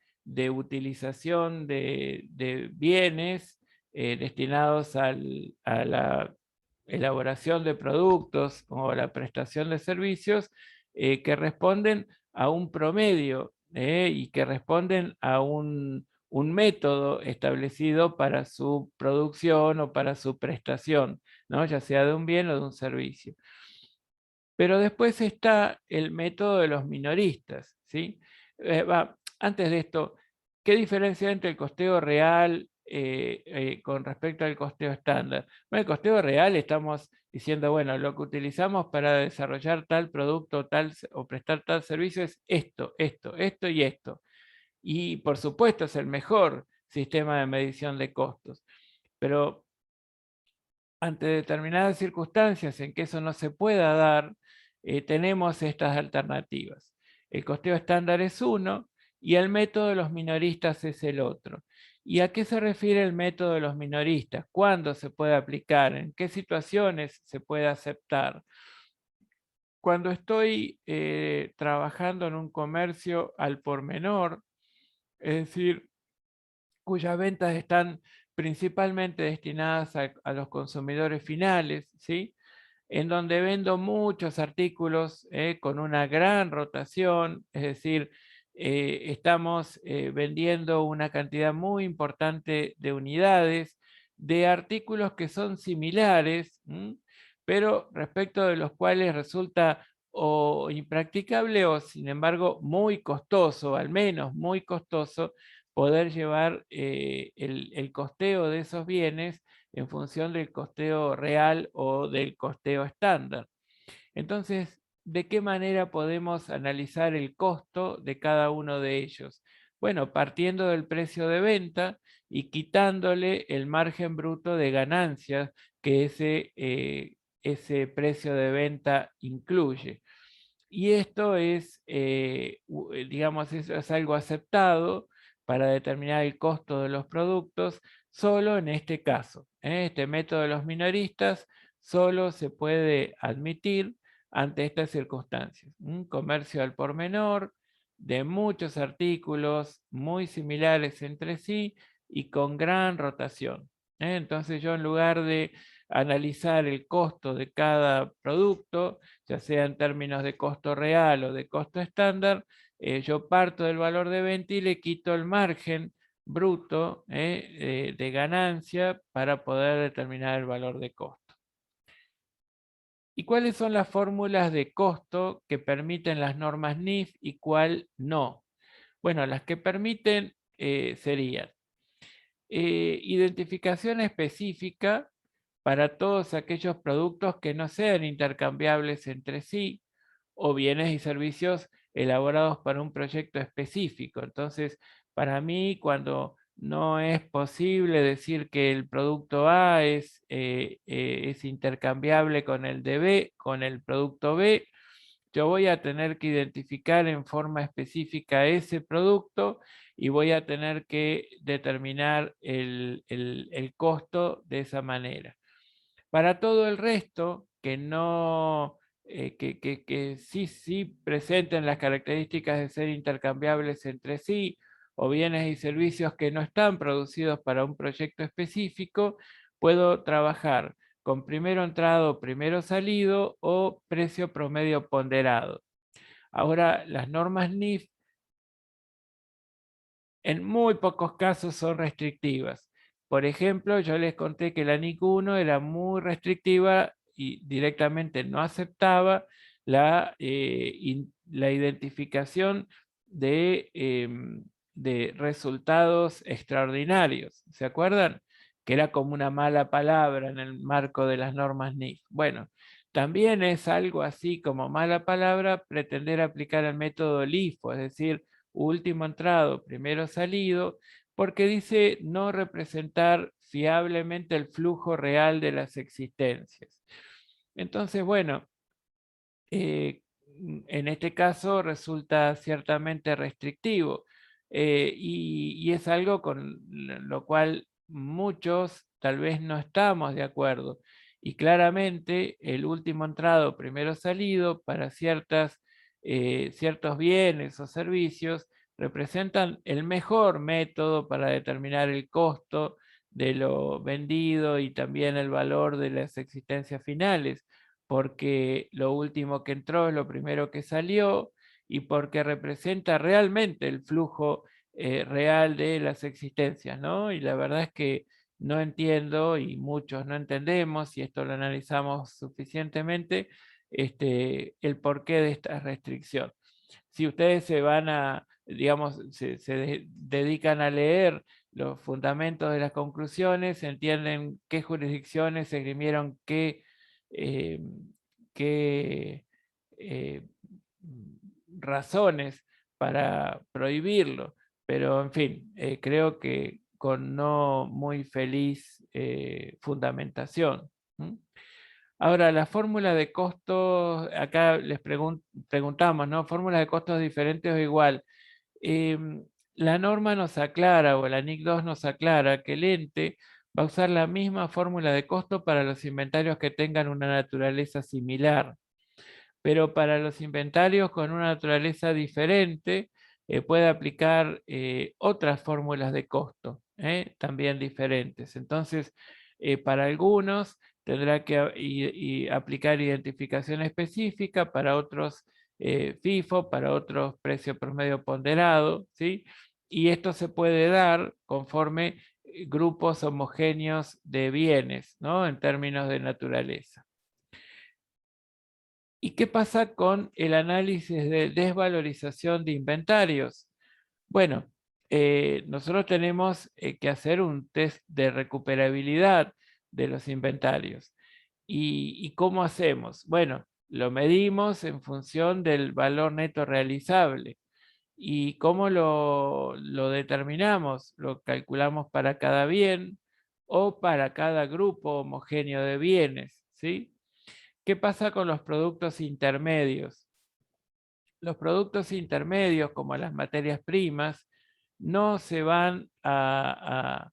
Speaker 1: utilización de bienes destinados a la elaboración de productos o la prestación de servicios que responden a un promedio y que responden a un método establecido para su producción o para su prestación, ¿no? Ya sea de un bien o de un servicio. Pero después está el método de los minoristas, ¿sí? Antes de esto, ¿qué diferencia entre el costeo real con respecto al costeo estándar? Bueno, el costeo real estamos diciendo, bueno, lo que utilizamos para desarrollar tal producto o prestar tal servicio es esto, esto, esto y esto. Y por supuesto es el mejor sistema de medición de costos. Pero ante determinadas circunstancias en que eso no se pueda dar, tenemos estas alternativas. El costeo estándar es uno y el método de los minoristas es el otro. ¿Y a qué se refiere el método de los minoristas? ¿Cuándo se puede aplicar? ¿En qué situaciones se puede aceptar? Cuando estoy trabajando en un comercio al por menor, es decir, cuyas ventas están principalmente destinadas a los consumidores finales, ¿sí? En donde vendo muchos artículos con una gran rotación, es decir, estamos vendiendo una cantidad muy importante de unidades de artículos que son similares, pero respecto de los cuales resulta o impracticable o sin embargo muy costoso, al menos muy costoso, poder llevar el costeo de esos bienes en función del costeo real o del costeo estándar. Entonces, ¿de qué manera podemos analizar el costo de cada uno de ellos? Bueno, partiendo del precio de venta y quitándole el margen bruto de ganancias que ese precio de venta incluye. Y esto es, digamos, es algo aceptado para determinar el costo de los productos solo en este caso. Este método de los minoristas solo se puede admitir ante estas circunstancias. Un comercio al por menor de muchos artículos muy similares entre sí y con gran rotación. Entonces yo, en lugar de analizar el costo de cada producto, ya sea en términos de costo real o de costo estándar, yo parto del valor de venta y le quito el margen bruto de ganancia para poder determinar el valor de costo. ¿Y cuáles son las fórmulas de costo que permiten las normas NIF y cuál no? Bueno, las que permiten serían identificación específica para todos aquellos productos que no sean intercambiables entre sí, o bienes y servicios elaborados para un proyecto específico. Entonces, para mí, cuando no es posible decir que el producto A es intercambiable con el de B, con el producto B, yo voy a tener que identificar en forma específica ese producto y voy a tener que determinar el costo de esa manera. Para todo el resto, que no, que sí presenten las características de ser intercambiables entre sí, o bienes y servicios que no están producidos para un proyecto específico, puedo trabajar con primero entrado, primero salido o precio promedio ponderado. Ahora, las normas NIF en muy pocos casos son restrictivas. Por ejemplo, yo les conté que la NIC 1 era muy restrictiva y directamente no aceptaba la identificación de resultados extraordinarios. ¿Se acuerdan? Que era como una mala palabra en el marco de las normas NIF. Bueno, también es algo así como mala palabra pretender aplicar el método LIFO, es decir, último entrado, primero salido, porque dice no representar fiablemente el flujo real de las existencias. Entonces, bueno, en este caso resulta ciertamente restrictivo y es algo con lo cual muchos tal vez no estamos de acuerdo. Y claramente el último entrado, primero salido, para ciertos bienes o servicios, representan el mejor método para determinar el costo de lo vendido y también el valor de las existencias finales, porque lo último que entró es lo primero que salió y porque representa realmente el flujo real de las existencias, ¿no? Y la verdad es que no entiendo, y muchos no entendemos, y esto lo analizamos suficientemente, el porqué de esta restricción. Si ustedes se van a, digamos, se dedican a leer los fundamentos de las conclusiones, entienden qué jurisdicciones esgrimieron qué razones para prohibirlo, pero en fin, creo que con no muy feliz fundamentación. Ahora, la fórmula de costos, acá les preguntamos, ¿no? Fórmulas de costos diferentes o igual. La norma nos aclara, o la NIC 2 nos aclara, que el ente va a usar la misma fórmula de costo para los inventarios que tengan una naturaleza similar, pero para los inventarios con una naturaleza diferente puede aplicar otras fórmulas de costo, también diferentes. Entonces, para algunos tendrá que aplicar identificación específica, para otros FIFO, para otros precio promedio ponderado, ¿sí? Y esto se puede dar conforme grupos homogéneos de bienes, ¿no? En términos de naturaleza. ¿Y qué pasa con el análisis de desvalorización de inventarios? Bueno, nosotros tenemos que hacer un test de recuperabilidad de los inventarios. ¿Y cómo hacemos? Bueno, lo medimos en función del valor neto realizable. ¿Y cómo lo determinamos? Lo calculamos para cada bien o para cada grupo homogéneo de bienes, ¿sí? ¿Qué pasa con los productos intermedios? los productos intermedios, como las materias primas, no se van a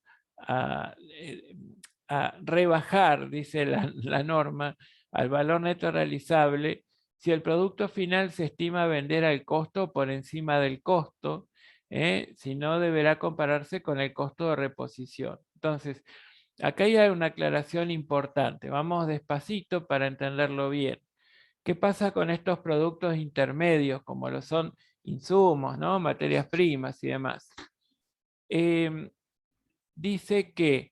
Speaker 1: rebajar, dice la norma, al valor neto realizable, si el producto final se estima vender al costo por encima del costo, si no deberá compararse con el costo de reposición. Entonces, acá hay una aclaración importante. Vamos despacito para entenderlo bien. ¿Qué pasa con estos productos intermedios, como lo son insumos, ¿no? Materias primas y demás? Dice que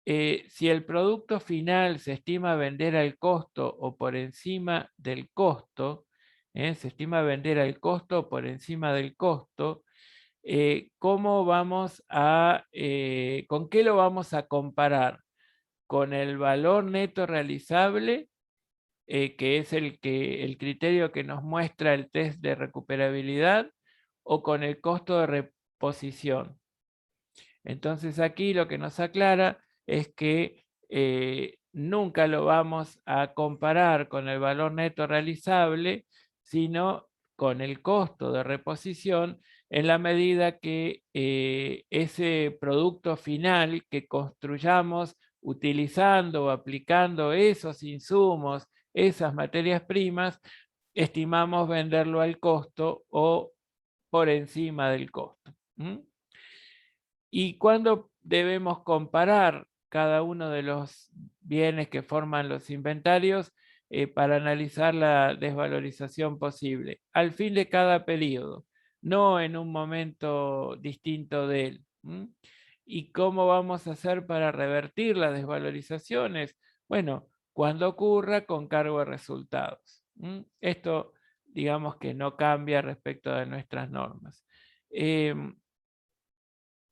Speaker 1: si el producto final se estima vender al costo o por encima del costo, se estima vender al costo o por encima del costo, ¿cómo vamos con qué lo vamos a comparar? ¿Con el valor neto realizable, que es el criterio que nos muestra el test de recuperabilidad, o con el costo de reposición? Entonces aquí lo que nos aclara es que nunca lo vamos a comparar con el valor neto realizable, sino con el costo de reposición, en la medida que ese producto final que construyamos utilizando o aplicando esos insumos, esas materias primas, estimamos venderlo al costo o por encima del costo. ¿Y cuándo debemos comparar cada uno de los bienes que forman los inventarios para analizar la desvalorización posible? Al fin de cada periodo, no en un momento distinto de él. ¿Y cómo vamos a hacer para revertir las desvalorizaciones? Bueno, cuando ocurra con cargo de resultados. Esto, digamos que no cambia respecto de nuestras normas.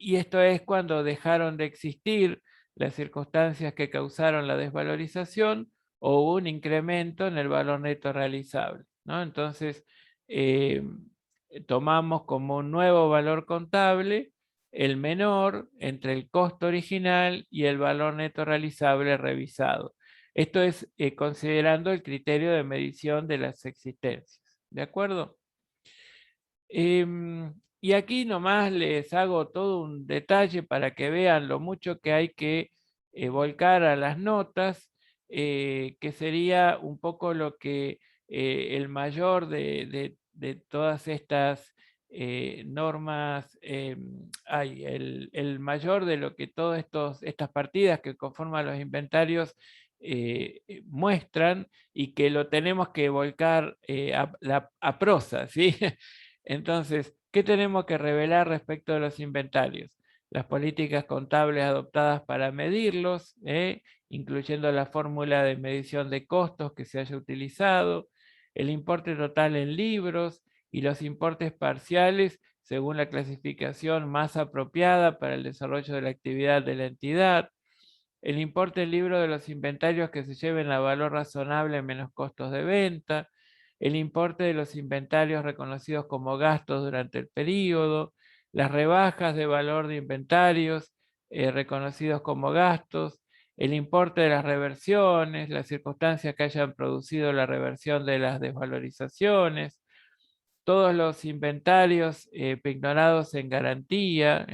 Speaker 1: Y esto es cuando dejaron de existir las circunstancias que causaron la desvalorización o hubo un incremento en el valor neto realizable, ¿no? Entonces, tomamos como un nuevo valor contable el menor entre el costo original y el valor neto realizable revisado. Esto es considerando el criterio de medición de las existencias. ¿De acuerdo? Y aquí nomás les hago todo un detalle para que vean lo mucho que hay que volcar a las notas, que sería un poco lo que el mayor de todas estas normas, el mayor de lo que todas estas partidas que conforman los inventarios muestran, y que lo tenemos que volcar a prosa, ¿sí? Entonces, ¿qué tenemos que revelar respecto de los inventarios? Las políticas contables adoptadas para medirlos, incluyendo la fórmula de medición de costos que se haya utilizado, el importe total en libros y los importes parciales según la clasificación más apropiada para el desarrollo de la actividad de la entidad, el importe en libro de los inventarios que se lleven a valor razonable menos costos de venta, el importe de los inventarios reconocidos como gastos durante el periodo, las rebajas de valor de inventarios reconocidos como gastos, el importe de las reversiones, las circunstancias que hayan producido la reversión de las desvalorizaciones, todos los inventarios pignorados en garantía,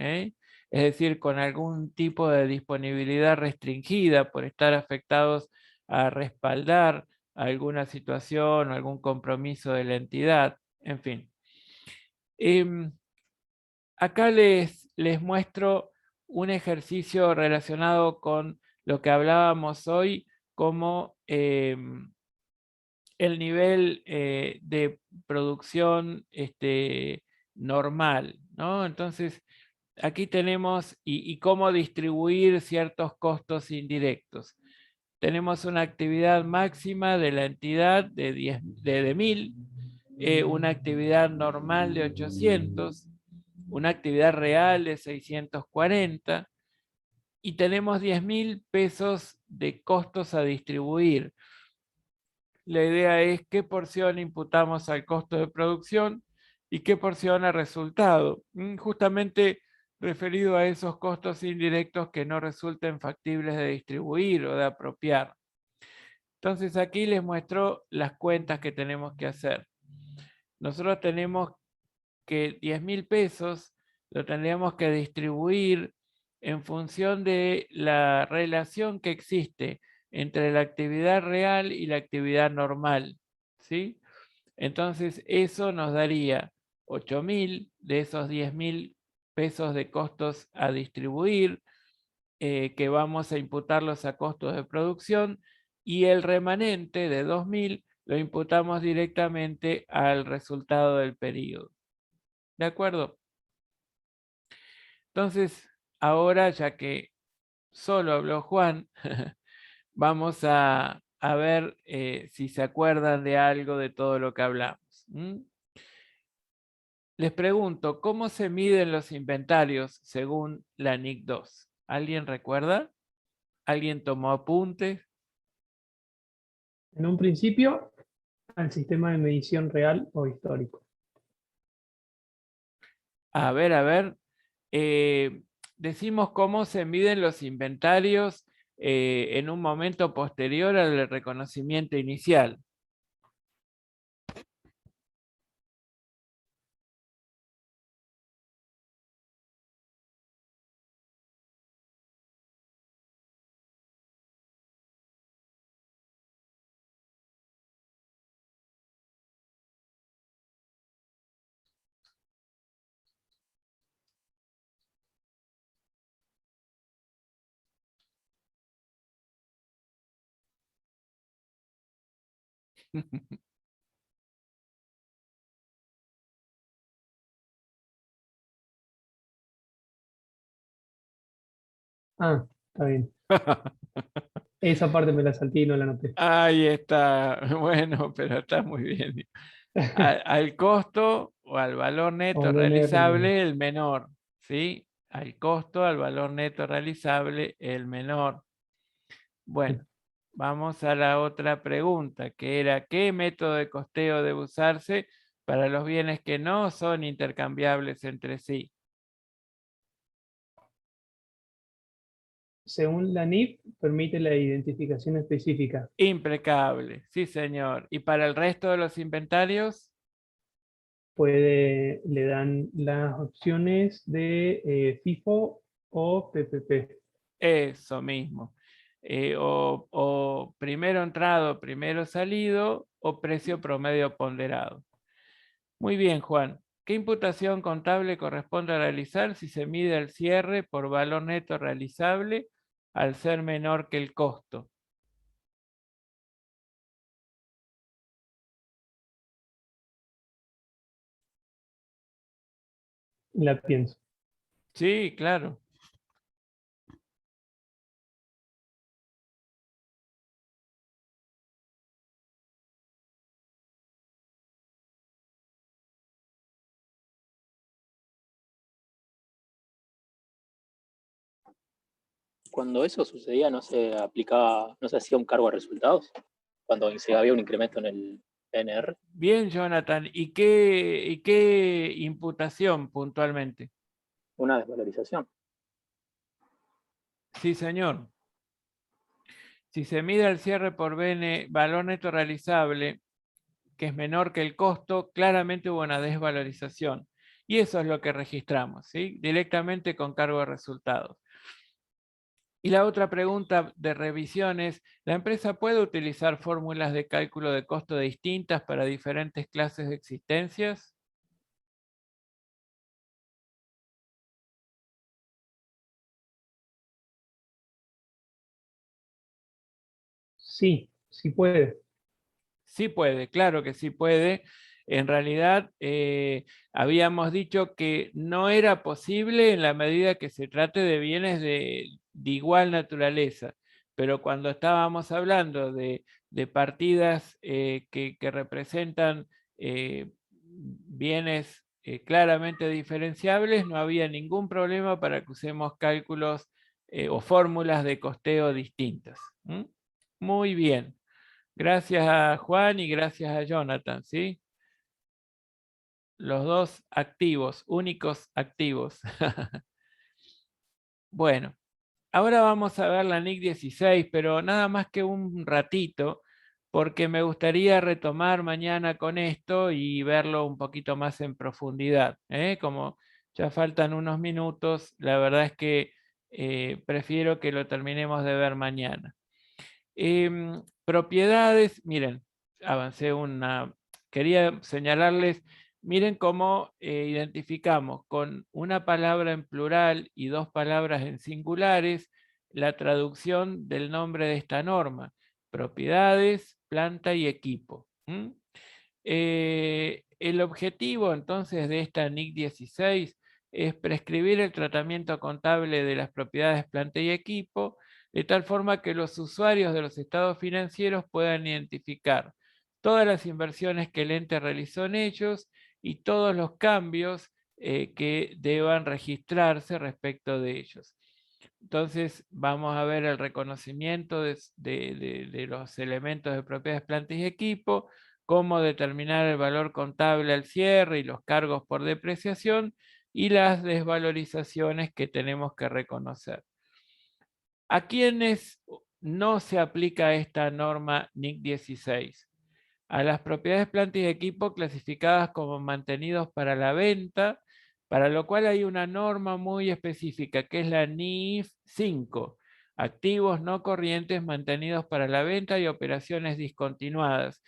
Speaker 1: es decir, con algún tipo de disponibilidad restringida por estar afectados a respaldar alguna situación o algún compromiso de la entidad, en fin. Acá les muestro un ejercicio relacionado con lo que hablábamos hoy como el nivel de producción normal, ¿no? Entonces, aquí tenemos y cómo distribuir ciertos costos indirectos. Tenemos una actividad máxima de la entidad de 1000, una actividad normal de 800, una actividad real de 640, y tenemos 10.000 pesos de costos a distribuir. La idea es qué porción imputamos al costo de producción y qué porción a resultado, justamente referido a esos costos indirectos que no resulten factibles de distribuir o de apropiar. Entonces aquí les muestro las cuentas que tenemos que hacer. nosotros tenemos que 10.000 pesos lo tendríamos que distribuir en función de la relación que existe entre la actividad real y la actividad normal, ¿sí? Entonces eso nos daría 8.000 de esos 10.000 pesos de costos a distribuir, que vamos a imputarlos a costos de producción, y el remanente de 2.000 lo imputamos directamente al resultado del periodo. ¿De acuerdo? Entonces, ahora, ya que solo habló Juan, vamos a ver si se acuerdan de algo de todo lo que hablamos. Les pregunto, ¿cómo se miden los inventarios según la NIC 2? ¿Alguien recuerda? ¿Alguien tomó apuntes?
Speaker 3: En un principio, al sistema de medición real o histórico.
Speaker 1: A ver. Decimos cómo se miden los inventarios en un momento posterior al reconocimiento inicial.
Speaker 3: Ah, está bien. Esa parte me la salté y no la anoté.
Speaker 1: Ahí está, bueno, pero está muy bien. Al costo o al valor neto
Speaker 3: O no
Speaker 1: realizable, el menor, ¿sí? Al costo, al valor neto realizable, el menor. Bueno, vamos a la otra pregunta, que era, ¿qué método de costeo debe usarse para los bienes que no son intercambiables entre sí?
Speaker 3: Según la NIF, permite la identificación específica.
Speaker 1: Impecable, sí señor. ¿Y para el resto de los inventarios?
Speaker 3: Le dan las opciones de FIFO o PPP.
Speaker 1: Eso mismo. O primero entrado, primero salido, o precio promedio ponderado. Muy bien, Juan. ¿Qué imputación contable corresponde realizar si se mide el cierre por valor neto realizable al ser menor que el costo?
Speaker 3: La pienso.
Speaker 1: Sí, claro.
Speaker 5: Cuando eso sucedía, no se aplicaba, no se hacía un cargo a resultados, cuando había un incremento en el PNR.
Speaker 1: Bien, Jonathan. ¿Y qué imputación puntualmente?
Speaker 5: Una desvalorización.
Speaker 1: Sí, señor. Si se mide el cierre por valor neto realizable, que es menor que el costo, claramente hubo una desvalorización. Y eso es lo que registramos, ¿sí? Directamente con cargo de resultados. Y la otra pregunta de revisión es, ¿la empresa puede utilizar fórmulas de cálculo de costo distintas para diferentes clases de existencias?
Speaker 3: Sí, sí puede.
Speaker 1: Sí puede, claro que sí puede. En realidad, habíamos dicho que no era posible en la medida que se trate de bienes de igual naturaleza, pero cuando estábamos hablando de partidas que representan bienes claramente diferenciables, no había ningún problema para que usemos cálculos o fórmulas de costeo distintas. Muy bien. Gracias a Juan y gracias a Jonathan, ¿sí? Los dos activos, únicos activos. Bueno, ahora vamos a ver la NIC 16, pero nada más que un ratito, porque me gustaría retomar mañana con esto y verlo un poquito más en profundidad. Como ya faltan unos minutos, la verdad es que prefiero que lo terminemos de ver mañana. Propiedades, miren, avancé quería señalarles, miren cómo identificamos con una palabra en plural y dos palabras en singulares la traducción del nombre de esta norma: propiedades, planta y equipo. El objetivo entonces de esta NIC 16 es prescribir el tratamiento contable de las propiedades, planta y equipo, de tal forma que los usuarios de los estados financieros puedan identificar todas las inversiones que el ente realizó en ellos y todos los cambios que deban registrarse respecto de ellos. Entonces vamos a ver el reconocimiento de los elementos de propiedades, plantas y equipo, cómo determinar el valor contable al cierre y los cargos por depreciación y las desvalorizaciones que tenemos que reconocer. ¿A quiénes no se aplica esta norma NIC 16? A las propiedades, plantas y equipo clasificadas como mantenidos para la venta, para lo cual hay una norma muy específica, que es la NIF 5, activos no corrientes mantenidos para la venta y operaciones discontinuadas.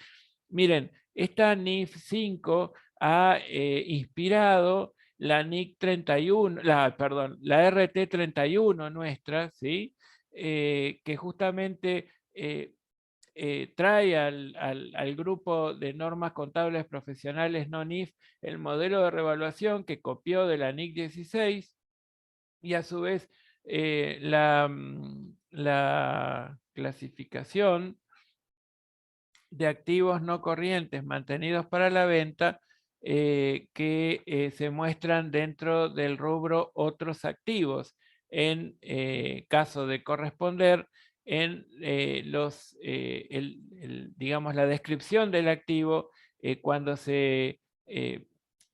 Speaker 1: Miren, esta NIF 5 ha inspirado la NIC 31, la RT 31 nuestra, ¿sí? Que justamente trae al grupo de normas contables profesionales no-NIF el modelo de revaluación que copió de la NIC 16 y a su vez la clasificación de activos no corrientes mantenidos para la venta que se muestran dentro del rubro otros activos en caso de corresponder en digamos, la descripción del activo cuando se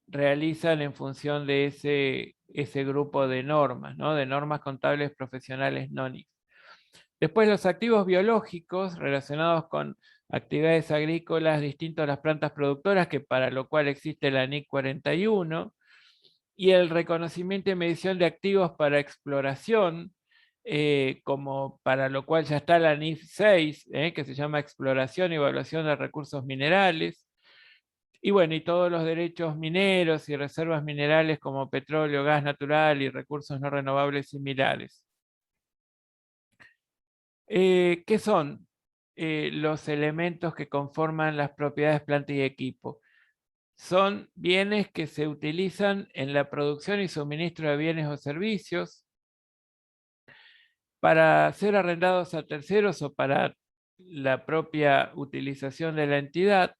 Speaker 1: realizan en función de ese grupo de normas, ¿no? De normas contables profesionales NONIC. Después los activos biológicos relacionados con actividades agrícolas distintas a las plantas productoras, que para lo cual existe la NIC 41, y el reconocimiento y medición de activos para exploración, como para lo cual ya está la NIF 6, que se llama Exploración y Evaluación de Recursos Minerales, y bueno, y todos los derechos mineros y reservas minerales como petróleo, gas natural y recursos no renovables similares. ¿Qué son los elementos que conforman las propiedades, planta y equipo? Son bienes que se utilizan en la producción y suministro de bienes o servicios para ser arrendados a terceros o para la propia utilización de la entidad,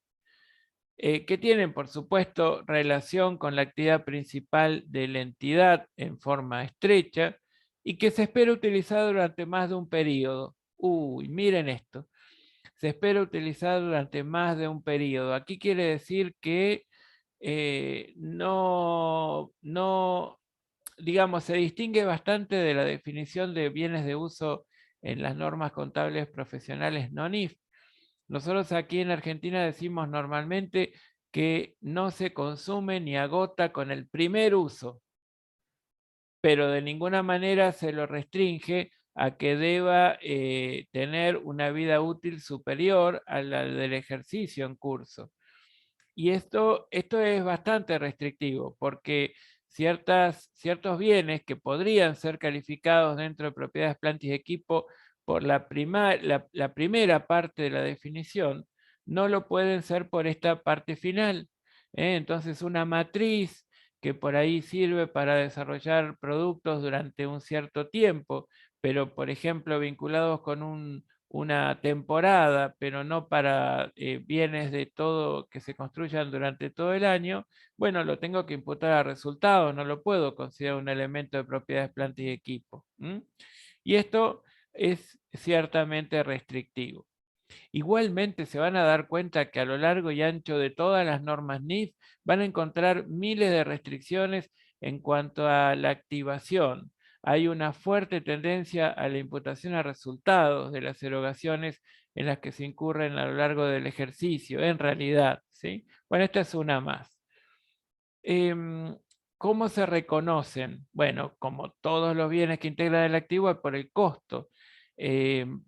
Speaker 1: que tienen, por supuesto, relación con la actividad principal de la entidad en forma estrecha y que se espera utilizar durante más de un periodo. Uy, miren esto. Se espera utilizar durante más de un periodo. Aquí quiere decir que digamos, se distingue bastante de la definición de bienes de uso en las normas contables profesionales NONIF. Nosotros aquí en Argentina decimos normalmente que no se consume ni agota con el primer uso, pero de ninguna manera se lo restringe a que deba tener una vida útil superior a la del ejercicio en curso. Y esto es bastante restrictivo, porque ciertos bienes que podrían ser calificados dentro de propiedades, plantas y equipo por la primera parte de la definición, no lo pueden ser por esta parte final. Entonces una matriz que por ahí sirve para desarrollar productos durante un cierto tiempo, pero por ejemplo vinculados con una temporada, pero no para bienes de todo que se construyan durante todo el año, bueno, lo tengo que imputar a resultados, no lo puedo considerar un elemento de propiedades, planta y equipo. Y esto es ciertamente restrictivo. Igualmente se van a dar cuenta que a lo largo y ancho de todas las normas NIF van a encontrar miles de restricciones en cuanto a la activación, hay una fuerte tendencia a la imputación a resultados de las erogaciones en las que se incurren a lo largo del ejercicio, en realidad, ¿sí? Bueno, esta es una más. ¿Cómo se reconocen? Bueno, como todos los bienes que integran el activo, por el costo. En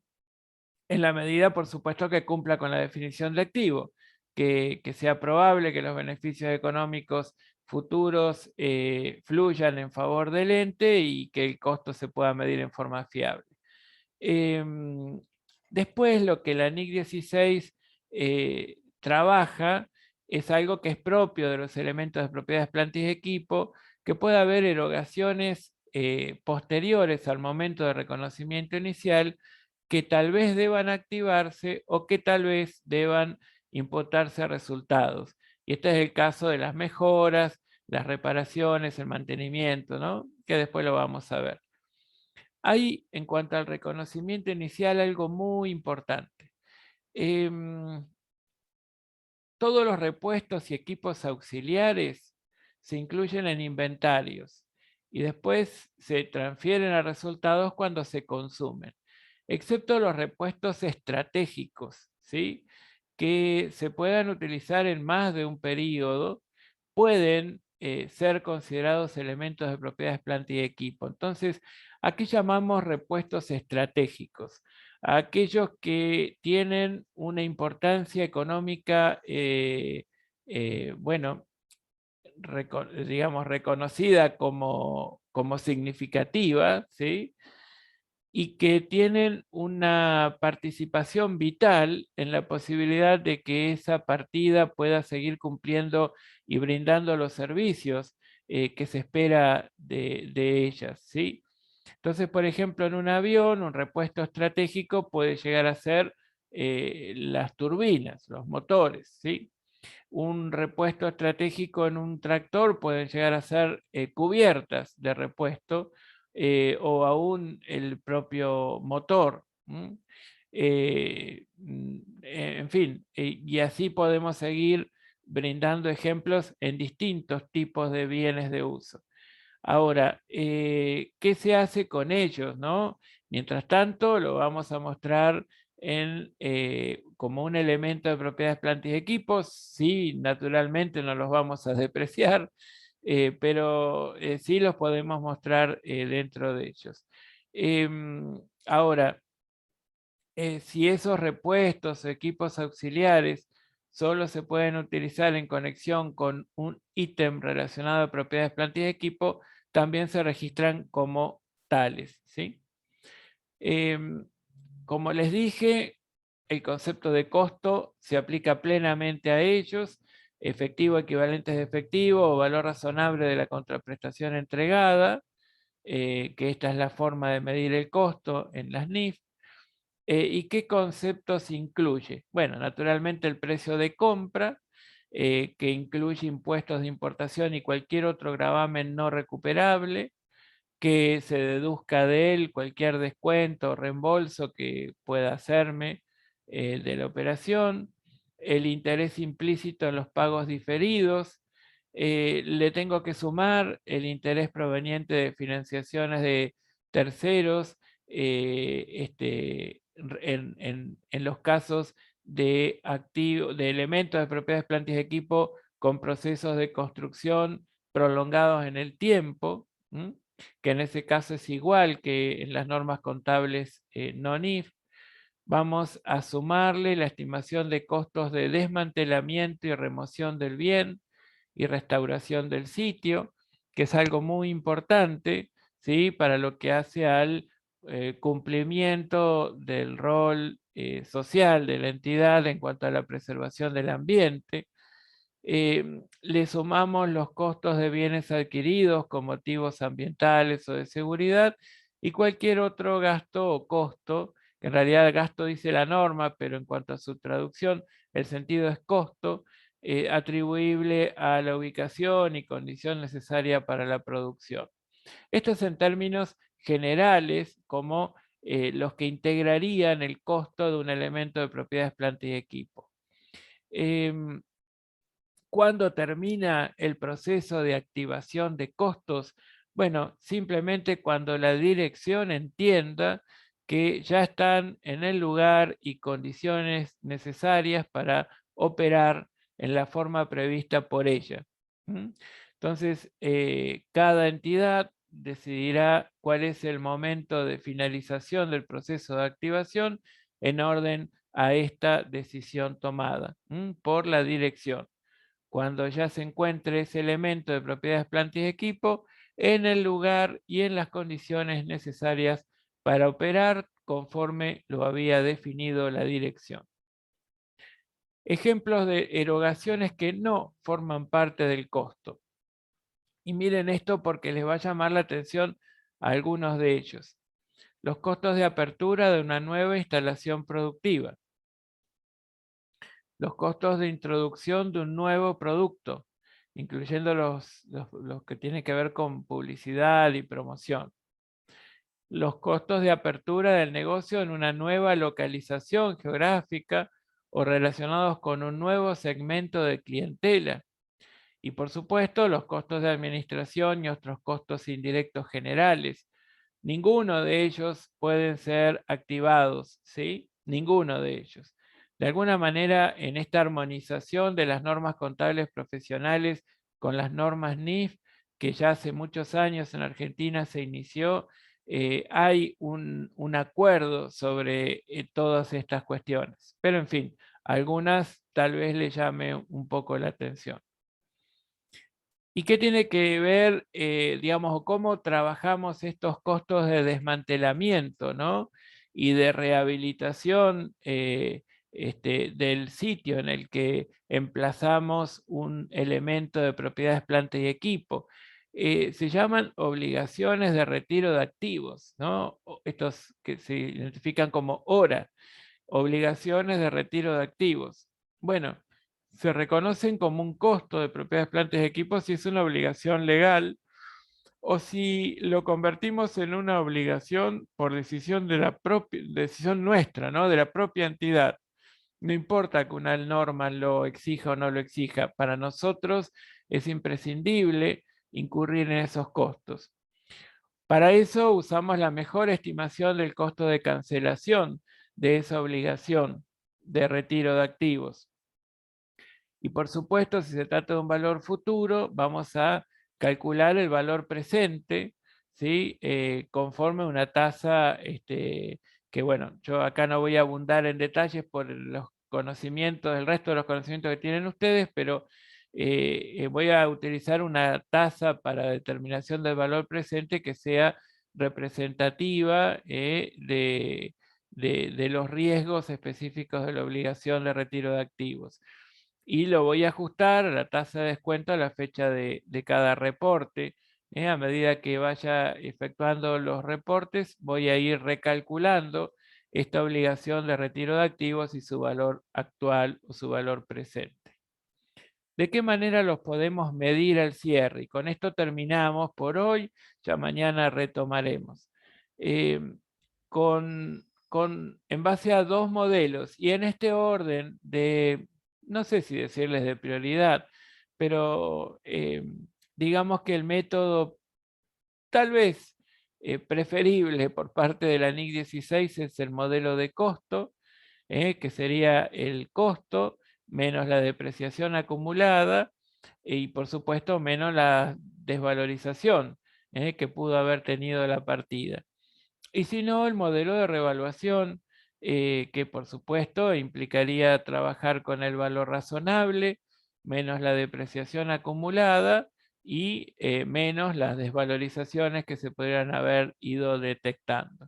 Speaker 1: la medida, por supuesto, que cumpla con la definición de activo, que sea probable que los beneficios económicos futuros fluyan en favor del ente y que el costo se pueda medir en forma fiable. Después, lo que la NIC 16 trabaja es algo que es propio de los elementos de propiedades, plantas y equipo, que puede haber erogaciones posteriores al momento de reconocimiento inicial que tal vez deban activarse o que tal vez deban imputarse resultados. Y este es el caso de las mejoras, las reparaciones, el mantenimiento, ¿no? Que después lo vamos a ver. Hay, en cuanto al reconocimiento inicial, algo muy importante. Todos los repuestos y equipos auxiliares se incluyen en inventarios y después se transfieren a resultados cuando se consumen, excepto los repuestos estratégicos, ¿sí? Que se puedan utilizar en más de un periodo, pueden ser considerados elementos de propiedades, planta y equipo. Entonces, aquí llamamos repuestos estratégicos, a aquellos que tienen una importancia económica, bueno, digamos, reconocida como significativa, ¿sí? Y que tienen una participación vital en la posibilidad de que esa partida pueda seguir cumpliendo y brindando los servicios que se espera de ellas, ¿sí? Entonces, por ejemplo, en un avión, un repuesto estratégico puede llegar a ser las turbinas, los motores, ¿sí? Un repuesto estratégico en un tractor pueden llegar a ser cubiertas de repuesto o aún el propio motor. En fin, y así podemos seguir brindando ejemplos en distintos tipos de bienes de uso. Ahora, ¿qué se hace con ellos, no? Mientras tanto, lo vamos a mostrar como un elemento de propiedades, plantas y equipos. Sí, naturalmente no los vamos a depreciar, pero sí los podemos mostrar dentro de ellos. Ahora, si esos repuestos o equipos auxiliares solo se pueden utilizar en conexión con un ítem relacionado a propiedades, plantas y equipo, también se registran como tales, ¿sí? Como les dije, el concepto de costo se aplica plenamente a ellos, efectivo, equivalentes de efectivo o valor razonable de la contraprestación entregada, que esta es la forma de medir el costo en las NIF. ¿Y qué conceptos incluye? Bueno, naturalmente el precio de compra, que incluye impuestos de importación y cualquier otro gravamen no recuperable, que se deduzca de él cualquier descuento o reembolso que pueda hacerme de la operación, el interés implícito en los pagos diferidos, le tengo que sumar el interés proveniente de financiaciones de terceros, en los casos de elementos de propiedades, plantas y equipo con procesos de construcción prolongados en el tiempo, que en ese caso es igual que en las normas contables NONIF. Vamos a sumarle la estimación de costos de desmantelamiento y remoción del bien y restauración del sitio, que es algo muy importante, ¿sí? Para lo que hace al cumplimiento del rol social de la entidad en cuanto a la preservación del ambiente. Le sumamos los costos de bienes adquiridos con motivos ambientales o de seguridad y cualquier otro gasto o costo, que en realidad gasto dice la norma, pero en cuanto a su traducción, el sentido es costo, atribuible a la ubicación y condición necesaria para la producción. Esto es en términos generales como los que integrarían el costo de un elemento de propiedades, planta y equipo. Cuando termina el proceso de activación de costos Bueno, simplemente cuando la dirección entienda que ya están en el lugar y condiciones necesarias para operar en la forma prevista por ella. Entonces, cada entidad decidirá cuál es el momento de finalización del proceso de activación en orden a esta decisión tomada por la dirección. Cuando ya se encuentre ese elemento de propiedades, plantas y equipo en el lugar y en las condiciones necesarias para operar conforme lo había definido la dirección. Ejemplos de erogaciones que no forman parte del costo. Y miren esto porque les va a llamar la atención a algunos de ellos. Los costos de apertura de una nueva instalación productiva. Los costos de introducción de un nuevo producto, incluyendo los que tienen que ver con publicidad y promoción. Los costos de apertura del negocio en una nueva localización geográfica o relacionados con un nuevo segmento de clientela. Y por supuesto, los costos de administración y otros costos indirectos generales. Ninguno de ellos pueden ser activados, ¿sí? Ninguno de ellos. De alguna manera, en esta armonización de las normas contables profesionales con las normas NIF, que ya hace muchos años en Argentina se inició, hay un acuerdo sobre todas estas cuestiones. Pero en fin, algunas tal vez le llame un poco la atención. ¿Y qué tiene que ver, digamos, o cómo trabajamos estos costos de desmantelamiento, ¿no? Y de rehabilitación del sitio en el que emplazamos un elemento de propiedades, planta y equipo? Se llaman obligaciones de retiro de activos, ¿no? Estos que se identifican como ORA, obligaciones de retiro de activos. Bueno, se reconocen como un costo de propiedades, plantas y equipos si es una obligación legal o si lo convertimos en una obligación por decisión de la propia decisión nuestra, ¿no? De la propia entidad. No importa que una norma lo exija o no lo exija, para nosotros es imprescindible incurrir en esos costos. Para eso usamos la mejor estimación del costo de cancelación de esa obligación de retiro de activos. Y por supuesto, si se trata de un valor futuro, vamos a calcular el valor presente, ¿sí? Conforme a una tasa que, bueno, yo acá no voy a abundar en detalles por los conocimientos, el resto de los conocimientos que tienen ustedes, pero voy a utilizar una tasa para determinación del valor presente que sea representativa de los riesgos específicos de la obligación de retiro de activos. Y lo voy a ajustar a la tasa de descuento a la fecha de cada reporte. A medida que vaya efectuando los reportes, voy a ir recalculando esta obligación de retiro de activos y su valor actual o su valor presente. ¿De qué manera los podemos medir al cierre? Y con esto terminamos por hoy, ya mañana retomaremos. En base a dos modelos y en este orden de, no sé si decirles de prioridad, pero digamos que el método tal vez preferible por parte de la NIC 16 es el modelo de costo, que sería el costo menos la depreciación acumulada y por supuesto menos la desvalorización que pudo haber tenido la partida. Y si no, el modelo de revaluación, que por supuesto implicaría trabajar con el valor razonable, menos la depreciación acumulada y menos las desvalorizaciones que se podrían haber ido detectando.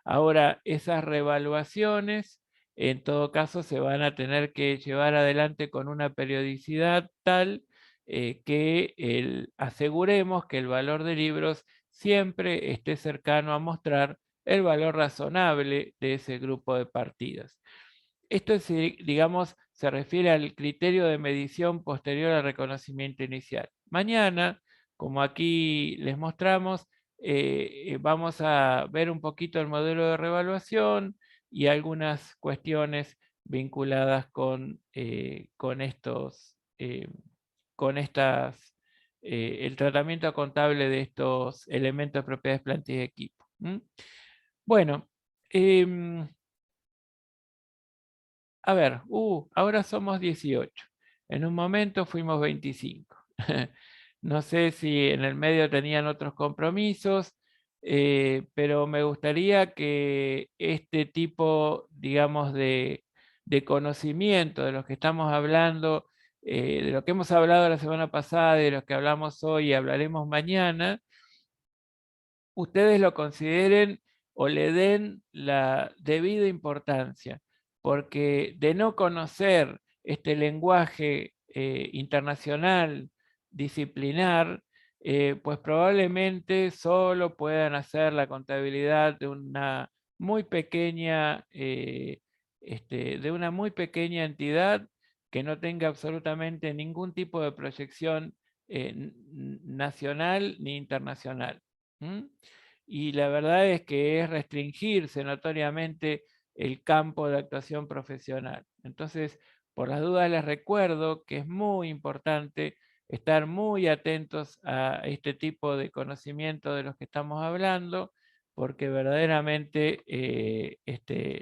Speaker 1: Ahora, esas revaluaciones, en todo caso, se van a tener que llevar adelante con una periodicidad tal que aseguremos que el valor de libros siempre esté cercano a mostrar el valor razonable de ese grupo de partidas. Esto, digamos, se refiere al criterio de medición posterior al reconocimiento inicial. Mañana, como aquí les mostramos, vamos a ver un poquito el modelo de revaluación y algunas cuestiones vinculadas con estas el tratamiento contable de estos elementos de propiedades, plantas y equipo. Bueno, a ver, ahora somos 18. En un momento fuimos 25. No sé si en el medio tenían otros compromisos, pero me gustaría que este tipo, digamos, de conocimiento de los que estamos hablando, de lo que hemos hablado la semana pasada, de lo que hablamos hoy y hablaremos mañana, ustedes lo consideren o le den la debida importancia, porque de no conocer este lenguaje internacional, disciplinar, pues probablemente solo puedan hacer la contabilidad de una muy pequeña, de una muy pequeña entidad que no tenga absolutamente ningún tipo de proyección nacional ni internacional. Y la verdad es que es restringirse notoriamente el campo de actuación profesional. Entonces, por las dudas les recuerdo que es muy importante estar muy atentos a este tipo de conocimiento de los que estamos hablando, porque verdaderamente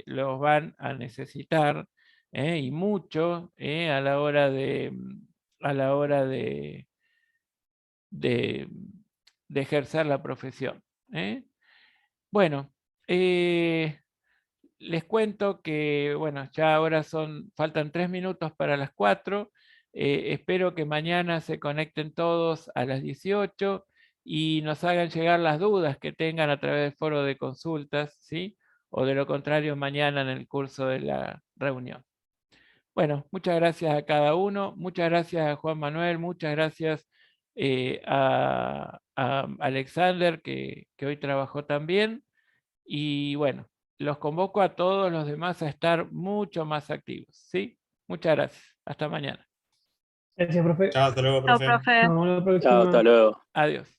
Speaker 1: los van a necesitar y mucho a la hora de ejercer la profesión. Bueno, les cuento que, bueno, ya ahora faltan 3 minutos para las 4. Espero que mañana se conecten todos a las 18 y nos hagan llegar las dudas que tengan a través del foro de consultas, ¿sí? O de lo contrario, mañana en el curso de la reunión. Bueno, muchas gracias a cada uno. Muchas gracias a Juan Manuel. Muchas gracias a Alexander, que hoy trabajó también. Y bueno, los convoco a todos los demás a estar mucho más activos, ¿sí? Muchas gracias. Hasta mañana.
Speaker 3: Gracias, profe.
Speaker 4: Chao, hasta luego,
Speaker 2: Chao,
Speaker 4: profe.
Speaker 2: profe.
Speaker 3: Nos vemos la
Speaker 5: Chao,
Speaker 3: próxima.
Speaker 5: hasta luego.
Speaker 1: Adiós.